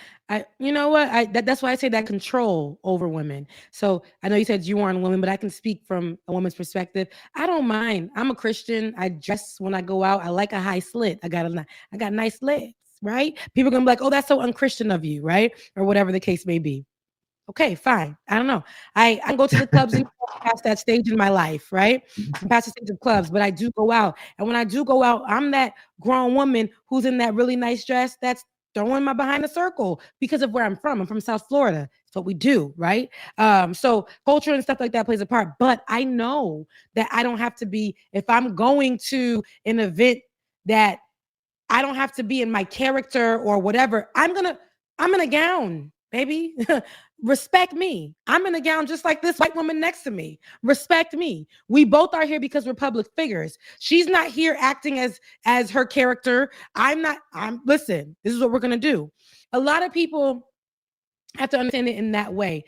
you know what? That's why I say that control over women. So I know you said you weren't a woman, but I can speak from a woman's perspective. I don't mind. I'm a Christian. I dress when I go out. I like a high slit. I got nice legs, right? People are gonna be like, "Oh, that's so unchristian of you," right? Or whatever the case may be. Okay, fine. I don't know. I go to the clubs and past that stage in my life, right? I'm past the stage of clubs, but I do go out. And when I do go out, I'm that grown woman who's in that really nice dress that's throwing my behind a circle because of where I'm from. I'm from South Florida. It's what we do, right? So culture and stuff like that plays a part. But I know that I don't have to be, if I'm going to an event that I don't have to be in my character or whatever, I'm in a gown, baby. Respect me. I'm in a gown just like this white woman next to me. Respect me. We both are here because we're public figures. She's not here acting as her character. Listen, this is what we're going to do. A lot of people have to understand it in that way.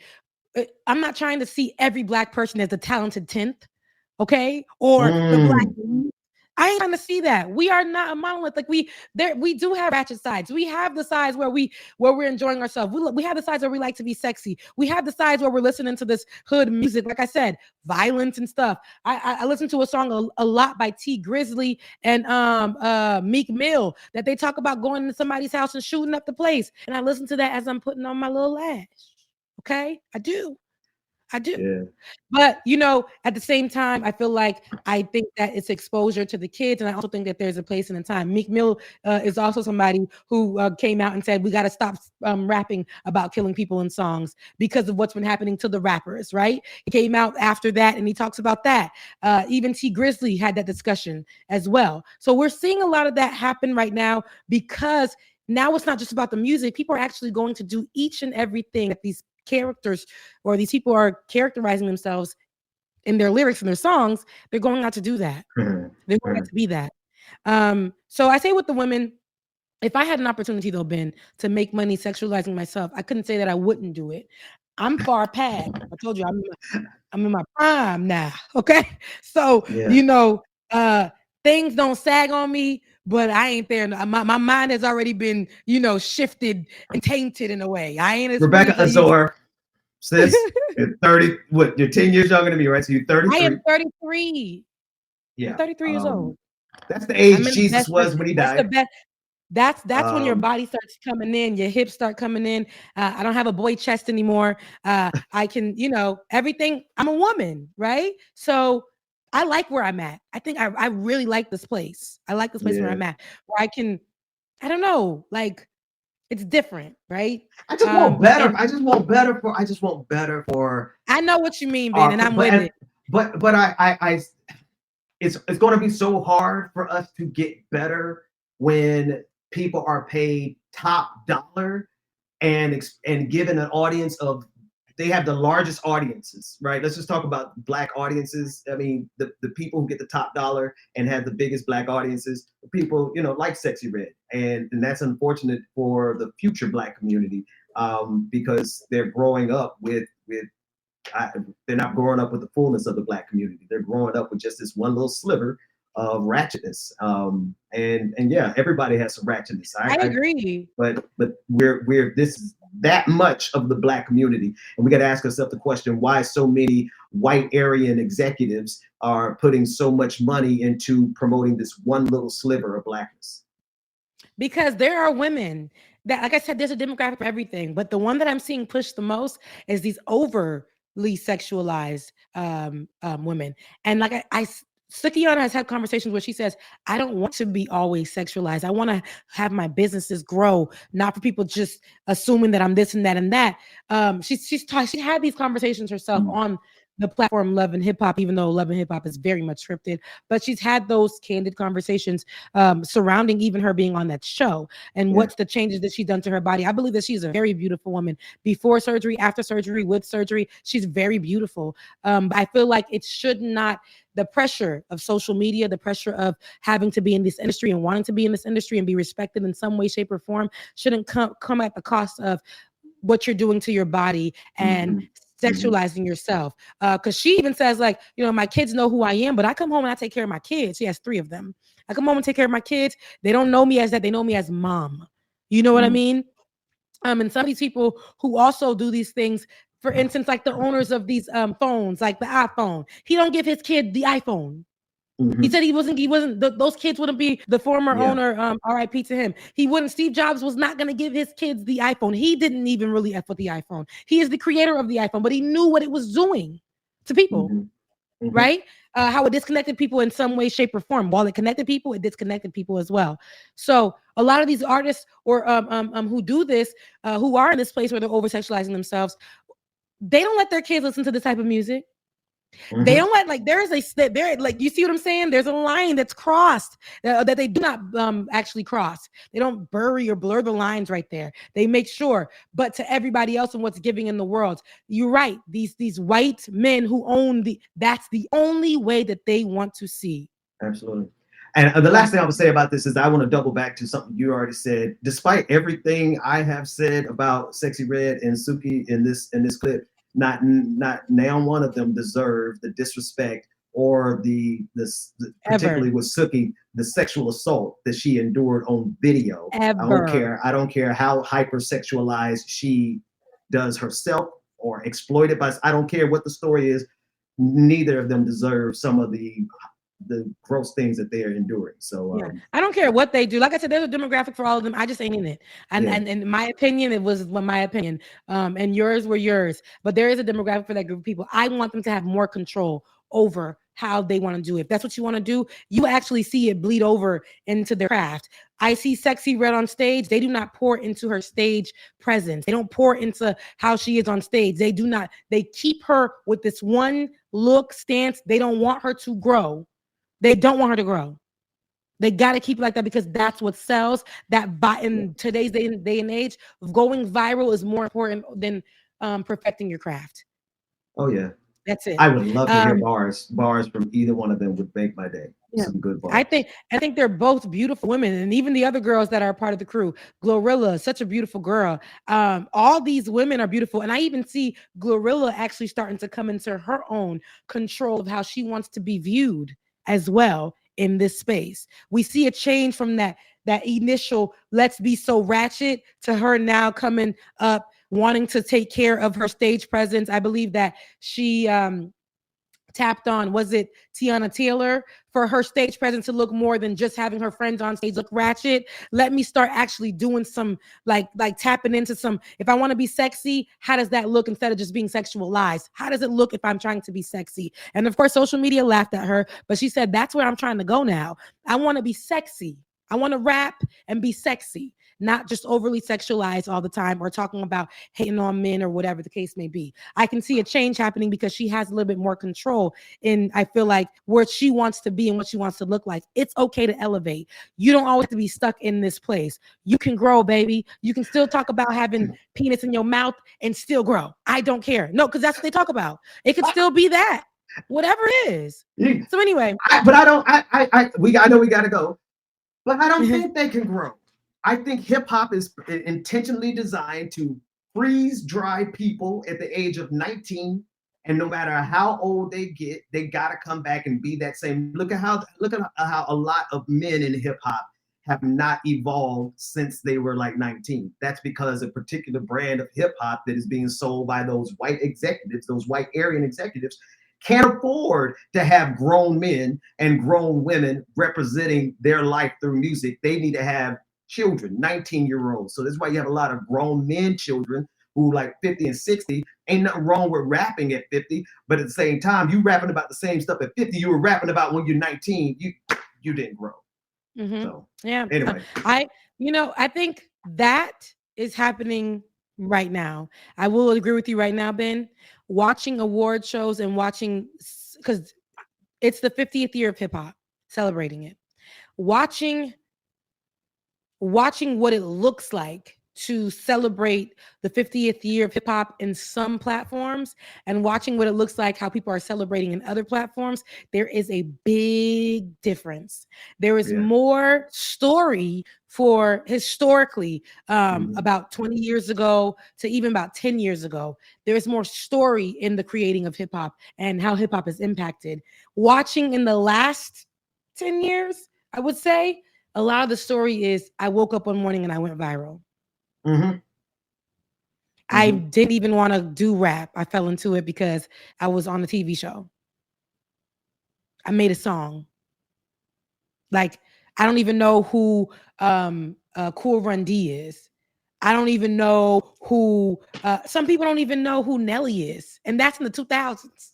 I'm not trying to see every Black person as the talented 10th, okay? Or the Black. I ain't trying to see that. We are not a monolith. Like we do have ratchet sides. We have the sides where we're enjoying ourselves. We have the sides where we like to be sexy. We have the sides where we're listening to this hood music. Like I said, violence and stuff. I listen to a song a lot by T Grizzly and Meek Mill that they talk about going to somebody's house and shooting up the place. And I listen to that as I'm putting on my little lash. Okay, I do. Yeah. But, at the same time, I think that it's exposure to the kids. And I also think that there's a place and a time. Meek Mill is also somebody who came out and said, we got to stop rapping about killing people in songs because of what's been happening to the rappers, right? He came out after that and he talks about that. Even T Grizzly had that discussion as well. So we're seeing a lot of that happen right now because now it's not just about the music. People are actually going to do each and everything that these characters or these people are characterizing themselves in their lyrics and their songs. They're going out to do that. They're going out to be that. So I say with the women, if I had an opportunity though, Ben, to make money sexualizing myself, I couldn't say that I wouldn't do it. I'm far past. I told you I'm in my prime now. Okay. So, things don't sag on me, but I ain't there. My mind has already been, shifted and tainted in a way. I ain't as Rebecca Azor, sis, you're 30. What? You're 10 years younger than me, right? So you're 33. I am 33. Yeah, I'm 33 years old. That's the age Jesus was when he died. That's when your body starts coming in, your hips start coming in. I don't have a boy chest anymore. I can, everything. I'm a woman, right? So I like where I'm at. I think I really like this place. I like this place where I'm at, where I can, I don't know, like it's different, right? I just want better. I just want better for. I know what you mean, Ben, and I'm with it. But it's going to be so hard for us to get better when people are paid top dollar and given an audience of. They have the largest audiences, right? Let's just talk about Black audiences. I mean, the people who get the top dollar and have the biggest Black audiences, people, like Sexy Red. And that's unfortunate for the future Black community because they're growing up they're not growing up with the fullness of the Black community. They're growing up with just this one little sliver of ratchetness. And yeah, everybody has some ratchetness. I agree. But this is that much of the Black community. And we got to ask ourselves the question, why so many white Aryan executives are putting so much money into promoting this one little sliver of Blackness? because there are women that, like I said, there's a demographic for everything, but the one that I'm seeing pushed the most is these overly sexualized women. And like Sukiana has had conversations where she says, I don't want to be always sexualized. I want to have my businesses grow, not for people just assuming that I'm this and that and that. She had these conversations herself on the platform Love and Hip Hop, even though Love and Hip Hop is very much scripted, but she's had those candid conversations surrounding even her being on that show and what's the changes that she's done to her body. I believe that she's a very beautiful woman before surgery, after surgery, with surgery. She's very beautiful. I feel like it should not, the pressure of social media, the pressure of having to be in this industry and wanting to be in this industry and be respected in some way, shape, or form shouldn't come at the cost of what you're doing to your body and sexualizing yourself. Because she even says, like, you know, my kids know who I am, but I come home and I take care of my kids. She has 3 of them. I come home and take care of my kids. They don't know me as that. They know me as mom. You know what I mean? And some of these people who also do these things, for instance, like the owners of these phones, like the iPhone, he don't give his kid the iPhone. He said those kids wouldn't be the former owner, RIP to him. Steve Jobs was not going to give his kids the iPhone. He didn't even really F with the iPhone. He is the creator of the iPhone, but he knew what it was doing to people, right? How it disconnected people in some way, shape, or form. While it connected people, it disconnected people as well. So a lot of these artists or who do this, who are in this place where they're over-sexualizing themselves, they don't let their kids listen to this type of music. They don't let, like, there like, you see what I'm saying? There's a line that's crossed that they do not actually cross. They don't bury or blur the lines right there. They make sure. But to everybody else and what's giving in the world, you're right. These white men who own that's the only way that they want to see. Absolutely. And the last thing I would say about this is I want to double back to something you already said. Despite everything I have said about Sexy Red and Suki in this clip, not now one of them deserve the disrespect or particularly with Suki, the sexual assault that she endured on video. Ever. I don't care how hypersexualized she does herself or exploited by. I don't care what the story is. Neither of them deserve some of the gross things that they are enduring. So I don't care what they do. Like I said, there's a demographic for all of them. I just ain't in it. And in my opinion, it was my opinion. And yours were yours. But there is a demographic for that group of people. I want them to have more control over how they want to do it. If that's what you want to do, you actually see it bleed over into their craft. I see Sexy Red on stage. They do not pour into her stage presence. They don't pour into how she is on stage. They do not. They keep her with this one look, stance. They don't want her to grow. They don't want her to grow. They got to keep it like that because that's what sells. In today's day and age, going viral is more important than perfecting your craft. Oh yeah, that's it. I would love to hear bars from either one of them would make my day. Some good bars. I think they're both beautiful women, and even the other girls that are part of the crew. Glorilla, such a beautiful girl. All these women are beautiful, and I even see Glorilla actually starting to come into her own control of how she wants to be viewed as well in this space. We see a change from that initial let's be so ratchet to her now coming up wanting to take care of her stage presence. I believe that she tapped on, was it Tiana Taylor, for her stage presence to look more than just having her friends on stage look ratchet. Let me start actually doing some like tapping into some, if I want to be sexy, how does that look instead of just being sexualized? How does it look if I'm trying to be sexy? And of course, social media laughed at her, but she said, that's where I'm trying to go now. I want to be sexy. I want to rap and be sexy, not just overly sexualized all the time or talking about hating on men or whatever the case may be. I can see a change happening because she has a little bit more control in, I feel like, where she wants to be and what she wants to look like. It's okay to elevate. You don't always have to be stuck in this place. You can grow, baby. You can still talk about having penis in your mouth and still grow. I don't care. No, because that's what they talk about. It could still be that, whatever it is. So anyway. I know we got to go. But I don't think they can grow. I think hip hop is intentionally designed to freeze dry people at the age of 19. And no matter how old they get, they got to come back and be that same. Look at how a lot of men in hip hop have not evolved since they were like 19. That's because a particular brand of hip hop that is being sold by those white executives, those white Aryan executives, can't afford to have grown men and grown women representing their life through music. They need to have children, 19-year-olds. So that's why you have a lot of grown men children who like 50 and 60. Ain't nothing wrong with rapping at 50, but at the same time, you rapping about the same stuff at 50 you were rapping about when you're 19. You didn't grow. So yeah. anyway. I think that is happening right now. I will agree with you right now, Ben. Watching award shows and watching, because it's the 50th year of hip hop, celebrating it. Watching what it looks like to celebrate the 50th year of hip hop in some platforms and watching what it looks like, how people are celebrating in other platforms, there is a big difference. There is more story for historically about 20 years ago to even about 10 years ago. There is more story in the creating of hip hop and how hip hop is impacted. Watching in the last 10 years, I would say a lot of the story is I woke up one morning and I went viral. I didn't even want to do rap. I fell into it because I was on a TV show. I made a song. Like, I don't even know who Cool Run D is. I don't even know who, some people don't even know who Nelly is. And that's in the 2000s.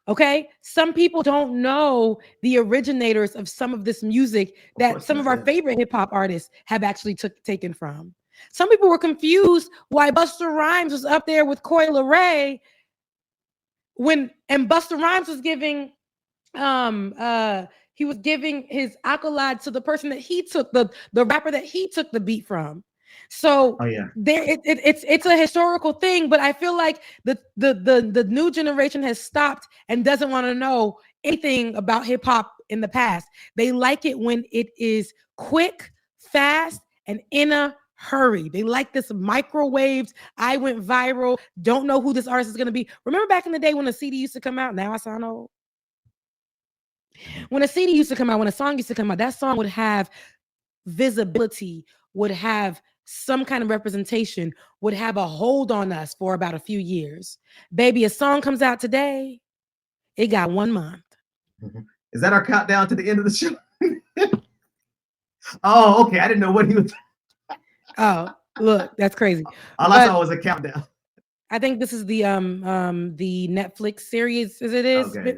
Okay? Some people don't know the originators of some of this music that some of our favorite hip hop artists have actually taken from. Some people were confused why Busta Rhymes was up there with Coi Leray and Busta Rhymes was giving he was giving his accolade to the person that he took the rapper that he took the beat from. So it's a historical thing, but I feel like the new generation has stopped and doesn't want to know anything about hip hop in the past. They like it when it is quick, fast, and in a hurry. They like this microwaves. I went viral. Don't know who this artist is going to be. Remember back in the day when a CD used to come out? Now I sound old. When a CD used to come out, when a song used to come out, that song would have visibility, would have some kind of representation, would have a hold on us for about a few years. Baby, a song comes out today, it got 1 month. Is that our countdown to the end of the show? Oh, okay. I didn't know what he was. Oh, look, that's crazy. All I saw was a countdown. I think this is the Netflix series as it is. Okay.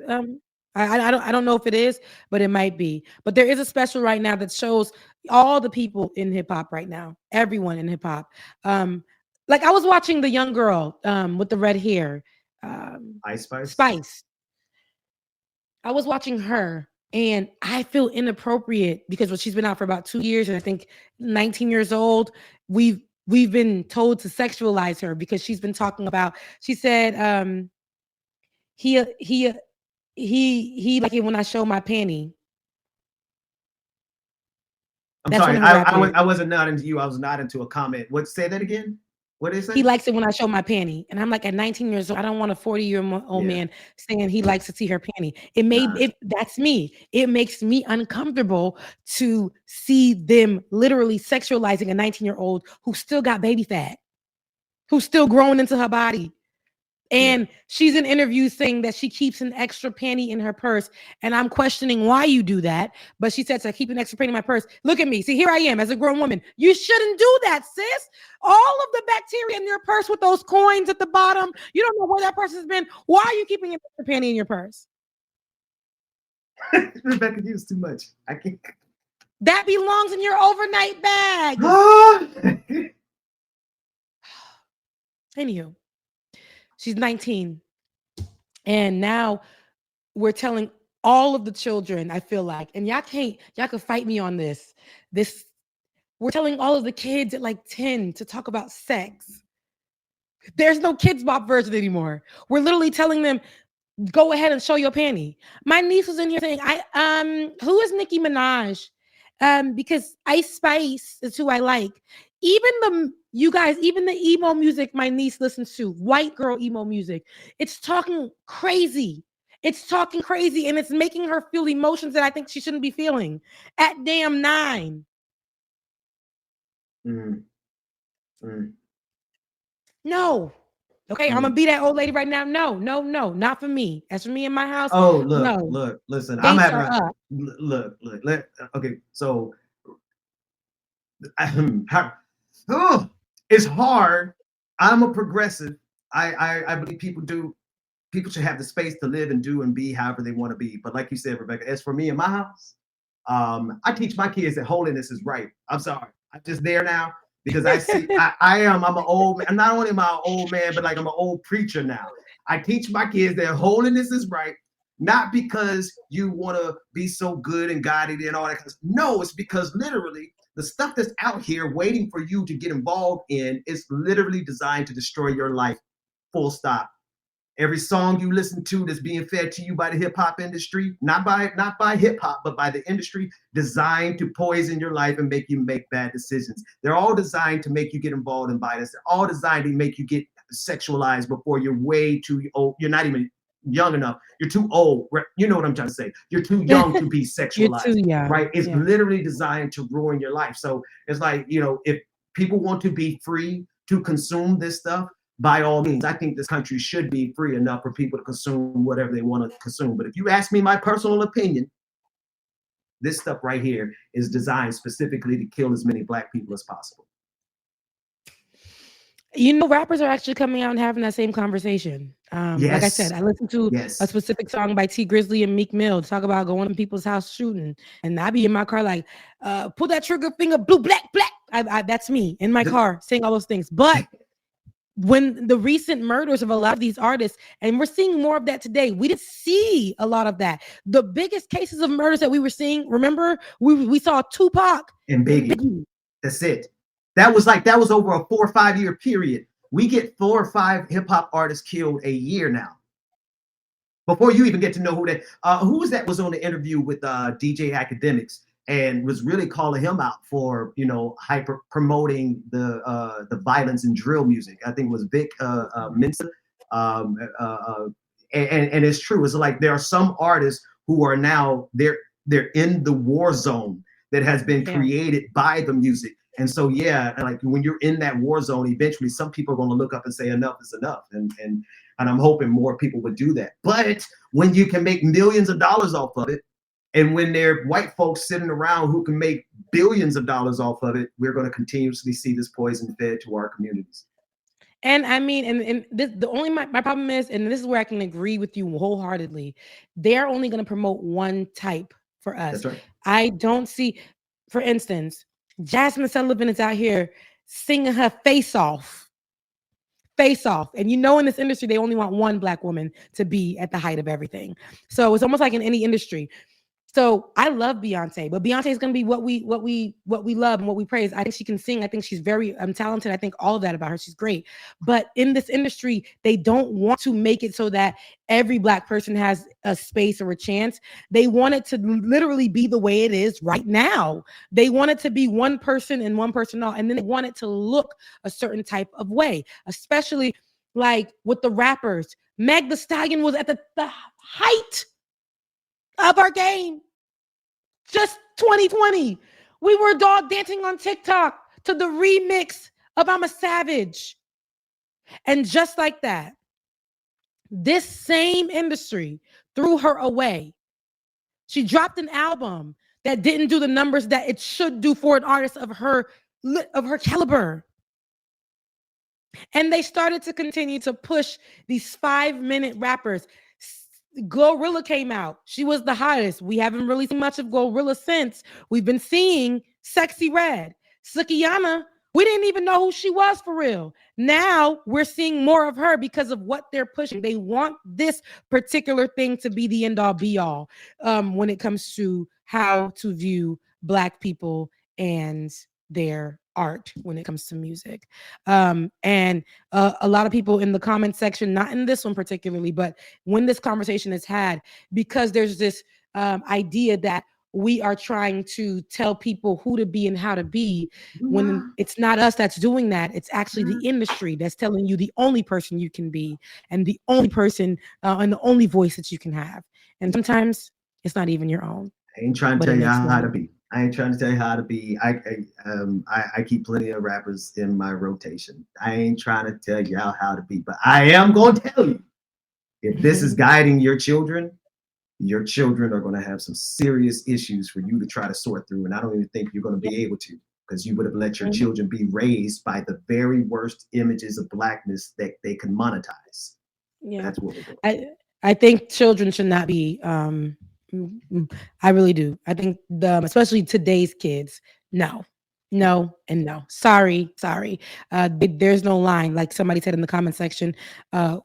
I don't know if it is, but it might be. But there is a special right now that shows all the people in hip hop right now, everyone in hip hop. Like I was watching the young girl with the red hair, Spice. I was watching her. And I feel inappropriate because she's been out for about 2 years, and I think 19 years old. We've been told to sexualize her because she's been talking about. She said, he like it when I show my panty. I'm sorry, I wasn't not into you. I was not into a comment. Say that again? What did it say? He likes it when I show my panty. And I'm like, at 19 years old, I don't want a 40-year-old man saying he likes to see her panty. That's me. It makes me uncomfortable to see them literally sexualizing a 19-year-old who still got baby fat, who's still growing into her body. And she's in interviews saying that she keeps an extra panty in her purse. And I'm questioning why you do that. But she said, I keep an extra panty in my purse. Look at me. See, here I am as a grown woman. You shouldn't do that, sis. All of the bacteria in your purse with those coins at the bottom. You don't know where that purse has been. Why are you keeping an extra panty in your purse? Rebecca, used too much. I can't. That belongs in your overnight bag. Anywho. She's 19. And now we're telling all of the children, I feel like, and y'all can fight me on this. We're telling all of the kids at like 10 to talk about sex. There's no Kids Bop version anymore. We're literally telling them, go ahead and show your panty. My niece was in here saying, who is Nicki Minaj? Because Ice Spice is who I like. Even the emo music my niece listens to, white girl emo music, it's talking crazy. It's talking crazy, and it's making her feel emotions that I think she shouldn't be feeling at damn 9. No. Okay, I'm gonna be that old lady right now. No, not for me. As for me in my house. Oh, look, listen. I'm having look. Okay, so It's hard. I'm a progressive. I believe people should have the space to live and do and be however they want to be. But like you said, Rebecca, as for me in my house, I teach my kids that holiness is right. I'm sorry. I'm just there now because I see I'm an old man. Not only am I an old man, but like I'm an old preacher now. I teach my kids that holiness is right, not because you want to be so good and godly and all that. No, it's because literally the stuff that's out here waiting for you to get involved in is literally designed to destroy your life. Full stop. Every song you listen to that's being fed to you by the hip hop industry, not by hip hop, but by the industry, designed to poison your life and make you make bad decisions. They're all designed to make you get involved in violence. They're all designed to make you get sexualized before you're way too old. You're not even young enough. You're too old. You know what I'm trying to say. You're too young to be sexualized. You're too young. Right? It's literally designed to ruin your life. So it's like, if people want to be free to consume this stuff, by all means, I think this country should be free enough for people to consume whatever they want to consume. But if you ask me my personal opinion, this stuff right here is designed specifically to kill as many Black people as possible. Rappers are actually coming out and having that same conversation. Like I said, I listened to a specific song by T Grizzly and Meek Mill talk about going to people's house shooting, and I be in my car like, pull that trigger finger, blue, black, black. That's me in my car saying all those things. But when the recent murders of a lot of these artists, and we're seeing more of that today, we didn't see a lot of that. The biggest cases of murders that we were seeing, remember, we saw Tupac and Biggie. That's it. That was over a 4 or 5 year period. We get 4 or 5 hip hop artists killed a year now. Before you even get to know who was that was on the interview with DJ Academics and was really calling him out for hyper promoting the violence in drill music. I think it was Vic Mensa. And it's true. It's like there are some artists who are now they're in the war zone that has been created by the music. And so, like when you're in that war zone, eventually some people are going to look up and say enough is enough. And I'm hoping more people would do that. But when you can make millions of dollars off of it, and when there are white folks sitting around who can make billions of dollars off of it, we're going to continuously see this poison fed to our communities. And I mean, and this, the only my problem is, and this is where I can agree with you wholeheartedly, they're only going to promote one type for us. That's right. I don't see, for instance, Jasmine Sullivan is out here singing her face off. And in this industry, they only want one Black woman to be at the height of everything. So it's almost like in any industry. So I love Beyonce, but Beyonce is going to be what we love and what we praise. I think she can sing. I think she's very talented. I think all of that about her. She's great. But in this industry, they don't want to make it so that every Black person has a space or a chance. They want it to literally be the way it is right now. They want it to be one person and one person all, and then they want it to look a certain type of way, especially like with the rappers. Meg Thee Stallion was at the height of our game. Just 2020. We were dog dancing on TikTok to the remix of I'm a Savage. And just like that, this same industry threw her away. She dropped an album that didn't do the numbers that it should do for an artist of her caliber. And they started to continue to push these 5-minute rappers. Glorilla came out. She was the hottest. We haven't really seen much of Glorilla since. We've been seeing Sexy Red. Sukiyana, we didn't even know who she was for real. Now we're seeing more of her because of what they're pushing. They want this particular thing to be the end all be all when it comes to how to view Black people and their art when it comes to music. And a lot of people in the comment section, not in this one particularly, but when this conversation is had, because there's this idea that we are trying to tell people who to be and how to be, when it's not us that's doing that. It's actually the industry that's telling you the only person you can be and the only person and the only voice that you can have. And sometimes it's not even your own. I ain't trying to tell you how to be. I ain't trying to tell you how to be. I keep plenty of rappers in my rotation. I ain't trying to tell you how to be, but I am going to tell you, if this is guiding your children are going to have some serious issues for you to try to sort through. And I don't even think you're going to be able to. because you would have let your children be raised by the very worst images of blackness that they can monetize. Yeah, that's what we're doing. I think children should not be. I really do. I think especially today's kids. No, and no. Sorry. There's no line. Like somebody said in the comment section,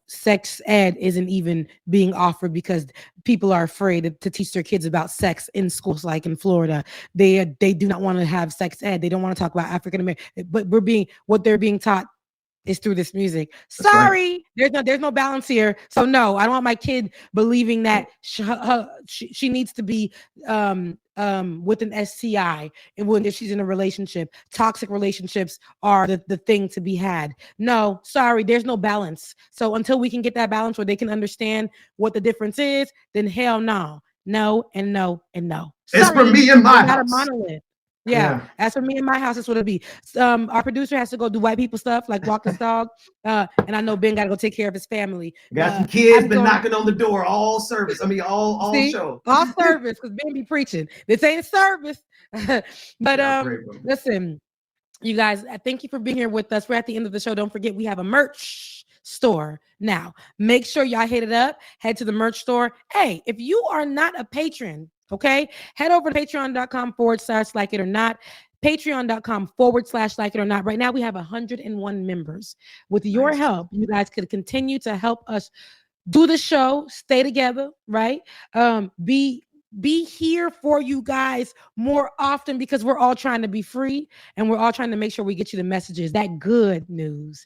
sex ed isn't even being offered because people are afraid to teach their kids about sex in schools. Like in Florida, they do not want to have sex ed. They don't want to talk about African American. But what they're being taught is through this music. That's Sorry, right. There's no balance here. So no, I don't want my kid believing that she needs to be with an STI and if she's in a relationship. Toxic relationships are the thing to be had. No, sorry, there's no balance. So until we can get that balance where they can understand what the difference is, then hell no. No and no and no. It's Sorry, for me and my not house. a monolith. Yeah, as for me and my house, that's what it'll be. Our producer has to go do white people stuff like walk his dog, and I know Ben got to go take care of his family. Got some kids been knocking on the door all service. I mean, all show. All service, because Ben be preaching. This ain't service. But listen, you guys, thank you for being here with us. We're at the end of the show. Don't forget, we have a merch store now. Make sure y'all hit it up. Head to the merch store. Hey, if you are not a patron, okay, head over to patreon.com/like it or not. Patreon.com/like it or not. Right now, we have 101 members. With your help, you guys could continue to help us do the show, stay together, right? Be here for you guys more often because we're all trying to be free and we're all trying to make sure we get you the messages, that good news,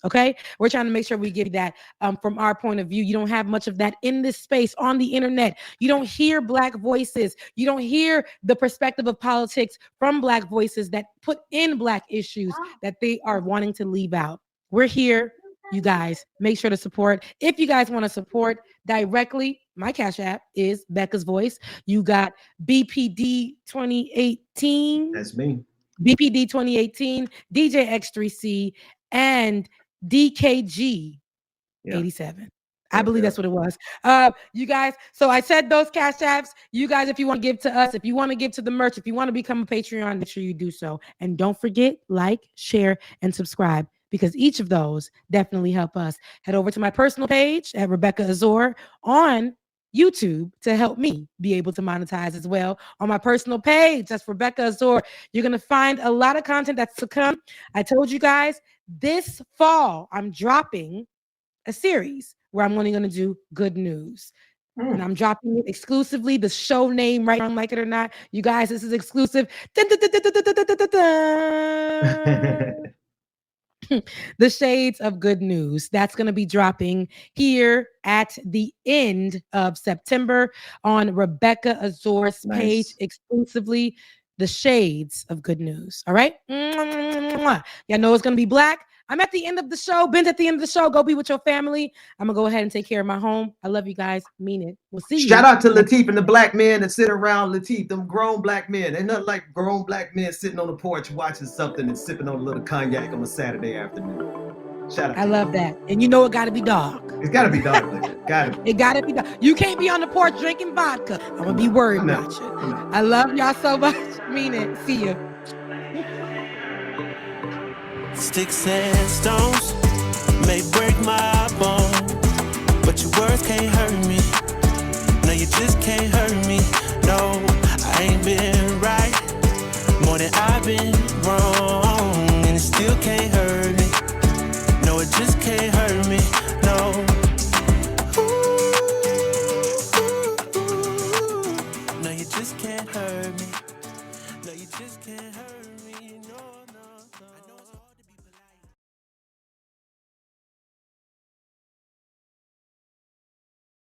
okay? We're trying to make sure we give you that from our point of view. You don't have much of that in this space on the internet. You don't hear Black voices. You don't hear the perspective of politics from Black voices that put in Black issues that they are wanting to leave out. We're here. You guys, make sure to support. If you guys want to support directly, my Cash App is Becca's Voice. You got BPD 2018. That's me. BPD 2018, DJ X3C, and DKG 87. I believe that's what it was. You guys, so I said those Cash Apps. You guys, if you want to give to us, if you want to give to the merch, if you want to become a Patreon, make sure you do so. And don't forget, like, share, and subscribe, because each of those definitely help us. Head over to my personal page at Rebecca Azor on YouTube to help me be able to monetize as well. On my personal page, that's Rebecca Azor. You're going to find a lot of content that's to come. I told you guys this fall, I'm dropping a series where I'm only going to do good news. And I'm dropping it exclusively. The show name, right? Like it or not. You guys, this is exclusive. The Shades of Good News. That's going to be dropping here at the end of September on Rebecca Azor's page exclusively. The Shades of Good News. All right. Y'all know it's going to be Black. I'm at the end of the show. Ben's at the end of the show. Go be with your family. I'm going to go ahead and take care of my home. I love you guys. Mean it. We'll see you. Shout out to Lateef and the Black men that sit around Lateef, them grown Black men. Ain't nothing like grown Black men sitting on the porch watching something and sipping on a little cognac on a Saturday afternoon. Shout out. I love that. And you know it got to be dark. It's got to be dark. It got to be dark. You can't be on the porch drinking vodka. I'm going to be worried about you. I love y'all so much. Mean it. See you. Sticks and stones may break my bone, but your words can't hurt me. No, you just can't hurt me. No, I ain't been right more than I've been wrong, and it still can't hurt me. No, it just can't hurt me.